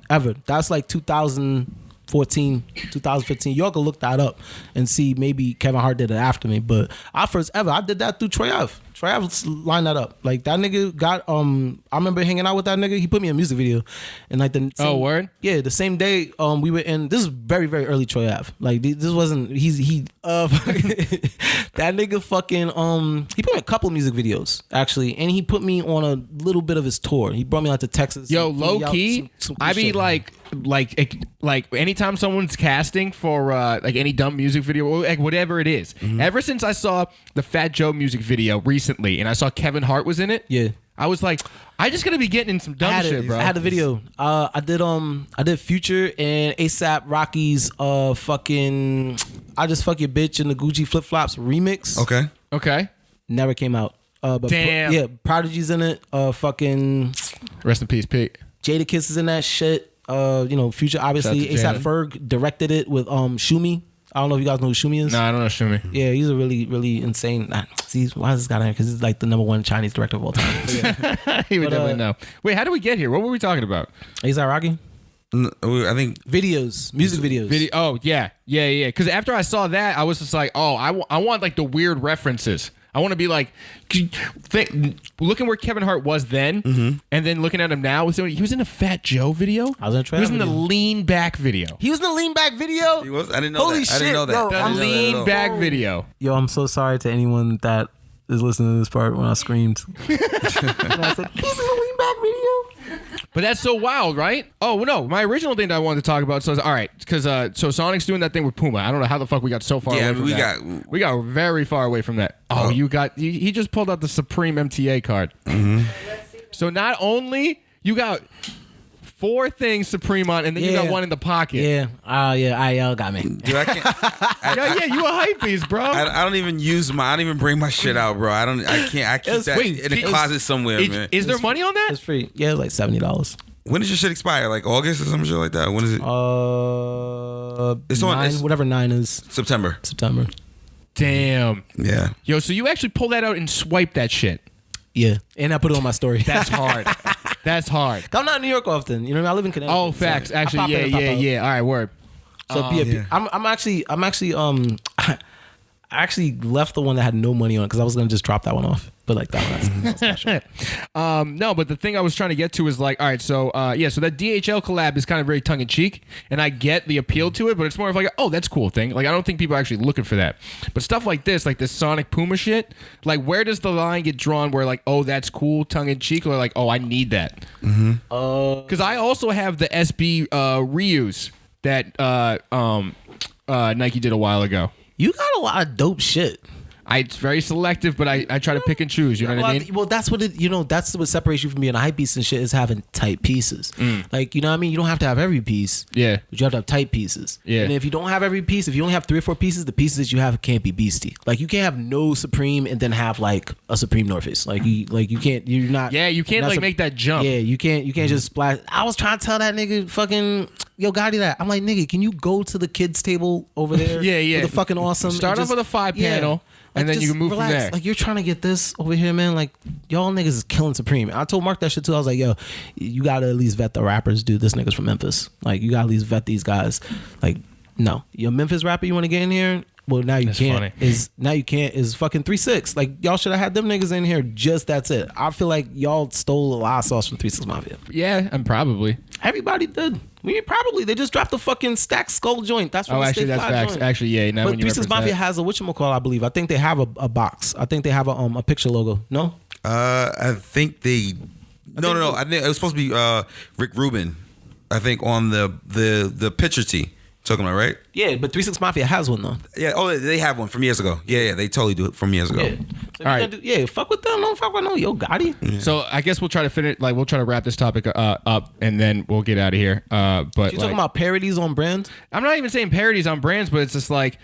Ever. That's like 2014, 2015. Y'all can look that up and see. Maybe Kevin Hart did it after me, but I first ever, I did that through Troy Ave. Troy Ave lined that up. Like that nigga got I remember hanging out with that nigga. He put me in a music video, and like the same, word? Yeah, the same day we were in. This is very very early Troy Ave. Like this wasn't that nigga fucking he put me in a couple of music videos actually, and he put me on a little bit of his tour. He brought me out to Texas. Yo, low key, I be like anytime someone's casting for like any dumb music video, like whatever it is. Ever since I saw the Fat Joe music video recently, and I saw Kevin Hart was in it. Yeah, I was like, I just gotta be getting in some dumb shit, bro. I had a video. I did Future and ASAP Rocky's fucking I Just Fuck Your Bitch in the Gucci Flip Flops remix. Okay. Never came out. But damn. Prodigy's in it. Fucking rest in peace, Pete. Jadakiss is in that shit. Future obviously. ASAP Ferg directed it with Shumi. I don't know if you guys know who Shumi is. No, I don't know Shumi. Yeah, he's a really, really insane. See, why is this guy in here? Because he's like the #1 Chinese director of all time. He would definitely know. Wait, how did we get here? What were we talking about? ASAP Rocky? I think videos, music videos. Oh, yeah. Because after I saw that, I was just like, oh, I want like the weird references. I want to be like, looking where Kevin Hart was then, and then looking at him now. He was in a Fat Joe video. I was in a trailer. He was in the Lean Back video. He was in the Lean Back video? He was? I didn't know Holy that. shit, I didn't know that. Yo, The Lean Back video. Yo, I'm so sorry to anyone that is listening to this part when I screamed. And I said, he's in the Lean Back video? But that's so wild, right? Oh, no. My original thing that I wanted to talk about, so all right, because so Sonic's doing that thing with Puma. I don't know how the fuck we got so far away from that. We got very far away from that. Oh, he just pulled out the Supreme MTA card. So not only you got 4 things Supreme on, and then you got one in the pocket. IL got me. Dude, I can't. You a hype beast, bro. I don't even I don't even bring my shit out, bro. I keep that in the closet somewhere, man. Is there money on that? It's free. Yeah, like $70. When does your shit expire? Like August or some shit like that? When is it? It's 9, whatever 9 is. September. Damn. Yeah. Yo, so you actually pull that out and swipe that shit. Yeah, and I put it on my story. That's hard. That's hard. I'm not in New York often. You know, I live in Connecticut. Oh, facts. So actually, yeah. All right, word. So I actually left the one that had no money on it because I was gonna just drop that one off. But like that one. No, but the thing I was trying to get to is like, all right, so so that DHL collab is kind of very tongue in cheek, and I get the appeal to it, but it's more of like, oh, that's a cool thing. Like I don't think people are actually looking for that. But stuff like this Sonic Puma shit, like where does the line get drawn? Where like, oh, that's cool, tongue in cheek, or like, oh, I need that. Because I also have the SB reuse that Nike did a while ago. You got a lot of dope shit. It's very selective, but I try to pick and choose. You know what I mean? Well, that's what that's what separates you from being a hype piece and shit is having tight pieces. Like, you know what I mean? You don't have to have every piece. Yeah. But you have to have tight pieces. Yeah. And if you don't have every piece, if you only have 3 or 4 pieces, the pieces that you have can't be beastie. Like, you can't have no Supreme and then have like a Supreme North Face. Like you can't. You're not. Yeah, you can't like make that jump. Yeah, you can't just splash. I was trying to tell that nigga fucking. Yo, Gotti, that. I'm like, nigga, can you go to the kids table over there? Yeah. With the fucking awesome. Start off with a 5 panel. And then you can move relax. from there. Like, you're trying to get this over here, man. Like, y'all niggas is killing Supreme. I told Mark that shit too. I was like, yo, you gotta at least vet the rappers, dude. This nigga's from Memphis. Like, you gotta at least vet these guys. Like, no. Your Memphis rapper you want to get in here? Well, now you can't. Is fucking 3-6. Like, y'all should have had them niggas in here. Just that's it. I feel like y'all stole a lot of sauce from 3-6 Mafia. Yeah, and probably. Everybody did. They just dropped the fucking Stack Skull joint. That's from actually, that's facts. Joint. Actually, yeah. Now but 3-6 Mafia has a whatchamacall, I believe. I think they have a box. I think they have a picture logo. No? I think they. No. I think it was supposed to be Rick Rubin. I think on the picture tee. Talking about, right? Yeah, but 3 6 Mafia has one though. Yeah. Oh, they have one from years ago. Yeah, they totally do it from years ago. Yeah. So all right. Fuck with them. Don't fuck with no Yo Gotti. Yeah. So I guess we'll try to finish. Like we'll try to wrap this topic up, and then we'll get out of here. But you talking about parodies on brands? I'm not even saying parodies on brands, but it's just like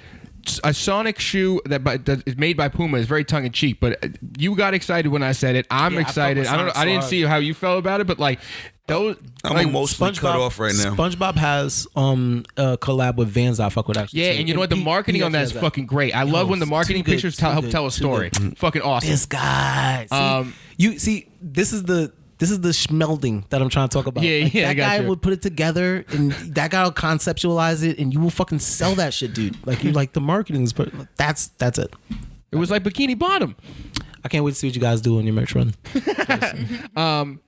a Sonic shoe that is made by Puma is very tongue in cheek. But you got excited when I said it. I'm excited. I don't know. I didn't see how you felt about it, but like. I'm like mostly cut off right now. SpongeBob has a collab with Vans that I fuck with actually. Yeah, and you know what? The marketing on that is fucking great. I love when the marketing pictures help tell a story. Fucking awesome. This guy. This is the schmelding that I'm trying to talk about. Yeah, like, yeah. That guy would put it together, and that guy will conceptualize it, and you will fucking sell that shit, dude. Like you like the marketing is. That's it. It was like Bikini Bottom. I can't wait to see what you guys do on your merch run.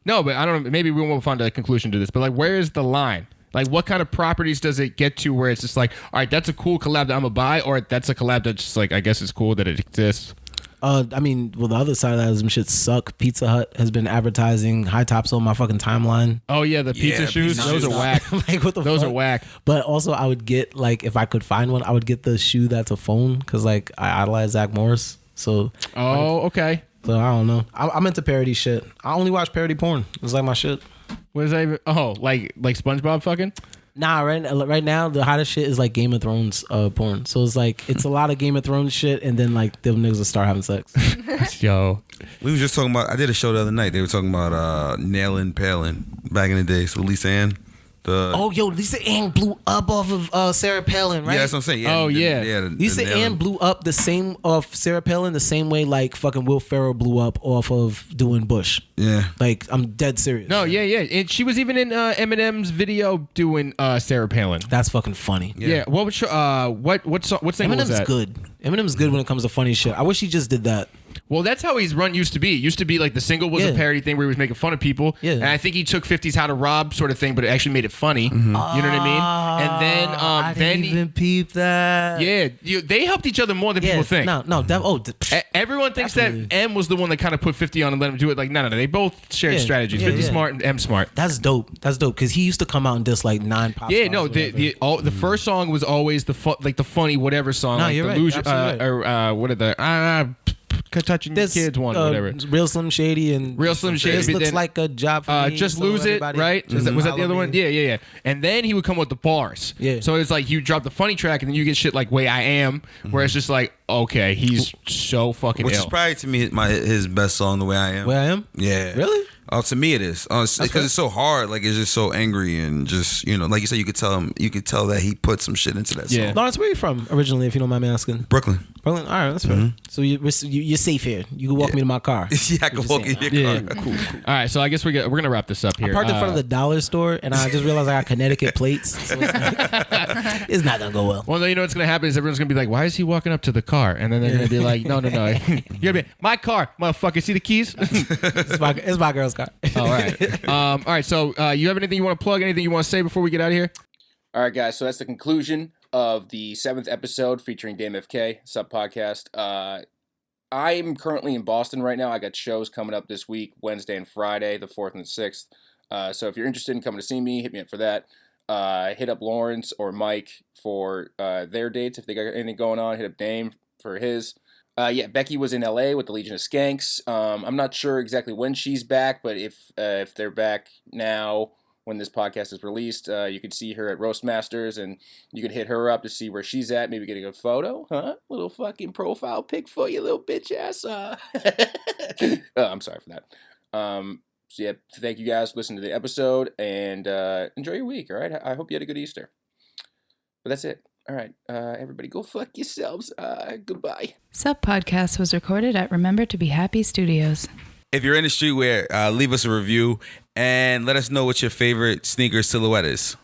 No, but I don't know. Maybe we won't find a conclusion to this. But like, where is the line? Like, what kind of properties does it get to where it's just like, all right, that's a cool collab that I'm gonna buy, or that's a collab that's just like, I guess it's cool that it exists. I mean, well, the other side of that is some shit suck. Pizza Hut has been advertising high tops on my fucking timeline. Oh yeah, the pizza shoes. Those are whack. Like what the Those fuck? are whack. But also, I would get like if I could find one, I would get the shoe that's a phone because like I idolize Zach Morris. So. Oh, okay. So I don't know. I'm into parody shit. I only watch parody porn. It's like my shit. What is that even? Oh, like SpongeBob fucking? Nah, right now the hottest shit is like Game of Thrones porn. So it's like it's a lot of Game of Thrones shit, and then like them niggas will start having sex. Yo, we was just talking about. I did a show the other night. They were talking about nailing Palin back in the day. So Lisa Ann. Lisa Ann blew up off of Sarah Palin, right? Yeah, that's what I'm saying. Yeah, Lisa Ann blew up the same off Sarah Palin the same way like fucking Will Ferrell blew up off of doing Bush. Yeah, like I'm dead serious. No, yeah, and she was even in Eminem's video doing Sarah Palin. That's fucking funny. Yeah. What name was that? Eminem's good. Eminem's good when it comes to funny shit. I wish he just did that. Well, that's how his run used to be. It used to be like the single was a parody thing where he was making fun of people. Yeah. And I think he took 50's How to Rob sort of thing, but it actually made it funny. Mm-hmm. You know what I mean? And then I didn't even peep that. Yeah. They helped each other more than people think. Everyone thinks that M was the one that kind of put 50 on and let him do it. Like, no. They both shared strategies. 50 smart and M smart. That's dope. Because he used to come out and diss like 9 pop songs. No, the first song was always the funny whatever song. No, like you're the right. Or what are the touching kids one, whatever. Real Slim Shady and Real Slim Shady. This looks like a job for me. Just Lose It, right? Was that the other one? Yeah. And then he would come with the bars. Yeah. So it's like you drop the funny track and then you get shit like Way I Am, where it's just like, okay, he's so fucking Which ill. is probably to me his best song, The Way I Am. Way I Am? Yeah. Really? Oh, to me it is. Because it's so hard. Like it's just so angry and just, like you said, you could tell that he put some shit into that song. Yeah. Lawrence, where are you from originally, if you don't mind me asking? Brooklyn. All right, that's fair. So you're safe here. You can walk me to my car. Yeah, I can walk in your car. Cool. All right, so I guess we're gonna wrap this up here. I parked in front of the dollar store, and I just realized I got Connecticut plates. So it's not gonna go well. Well, you know what's gonna happen is everyone's gonna be like, "Why is he walking up to the car?" And then they're gonna be like, "No." You're gonna be my car, motherfucker. See the keys? It's my girl's car. All right. All right. So you have anything you want to plug? Anything you want to say before we get out of here? All right, guys. So that's the conclusion of the 7th episode featuring DameFK, sub-podcast. I'm currently in Boston right now. I got shows coming up this week, Wednesday and Friday, the 4th and the 6th. So if you're interested in coming to see me, hit me up for that. Hit up Lawrence or Mike for their dates. If they got anything going on, hit up Dame for his. Becky was in LA with the Legion of Skanks. I'm not sure exactly when she's back, but if they're back now, when this podcast is released, you could see her at Roastmasters, and you could hit her up to see where she's at, maybe get a good photo, huh? Little fucking profile pic for you, little bitch ass. I'm sorry for that. Thank you guys for listening to the episode, and enjoy your week, all right? I hope you had a good Easter. But that's it. All right, everybody go fuck yourselves. Goodbye. Sub Podcast was recorded at Remember to Be Happy Studios. If you're in the streetwear, leave us a review and let us know what your favorite sneaker silhouette is.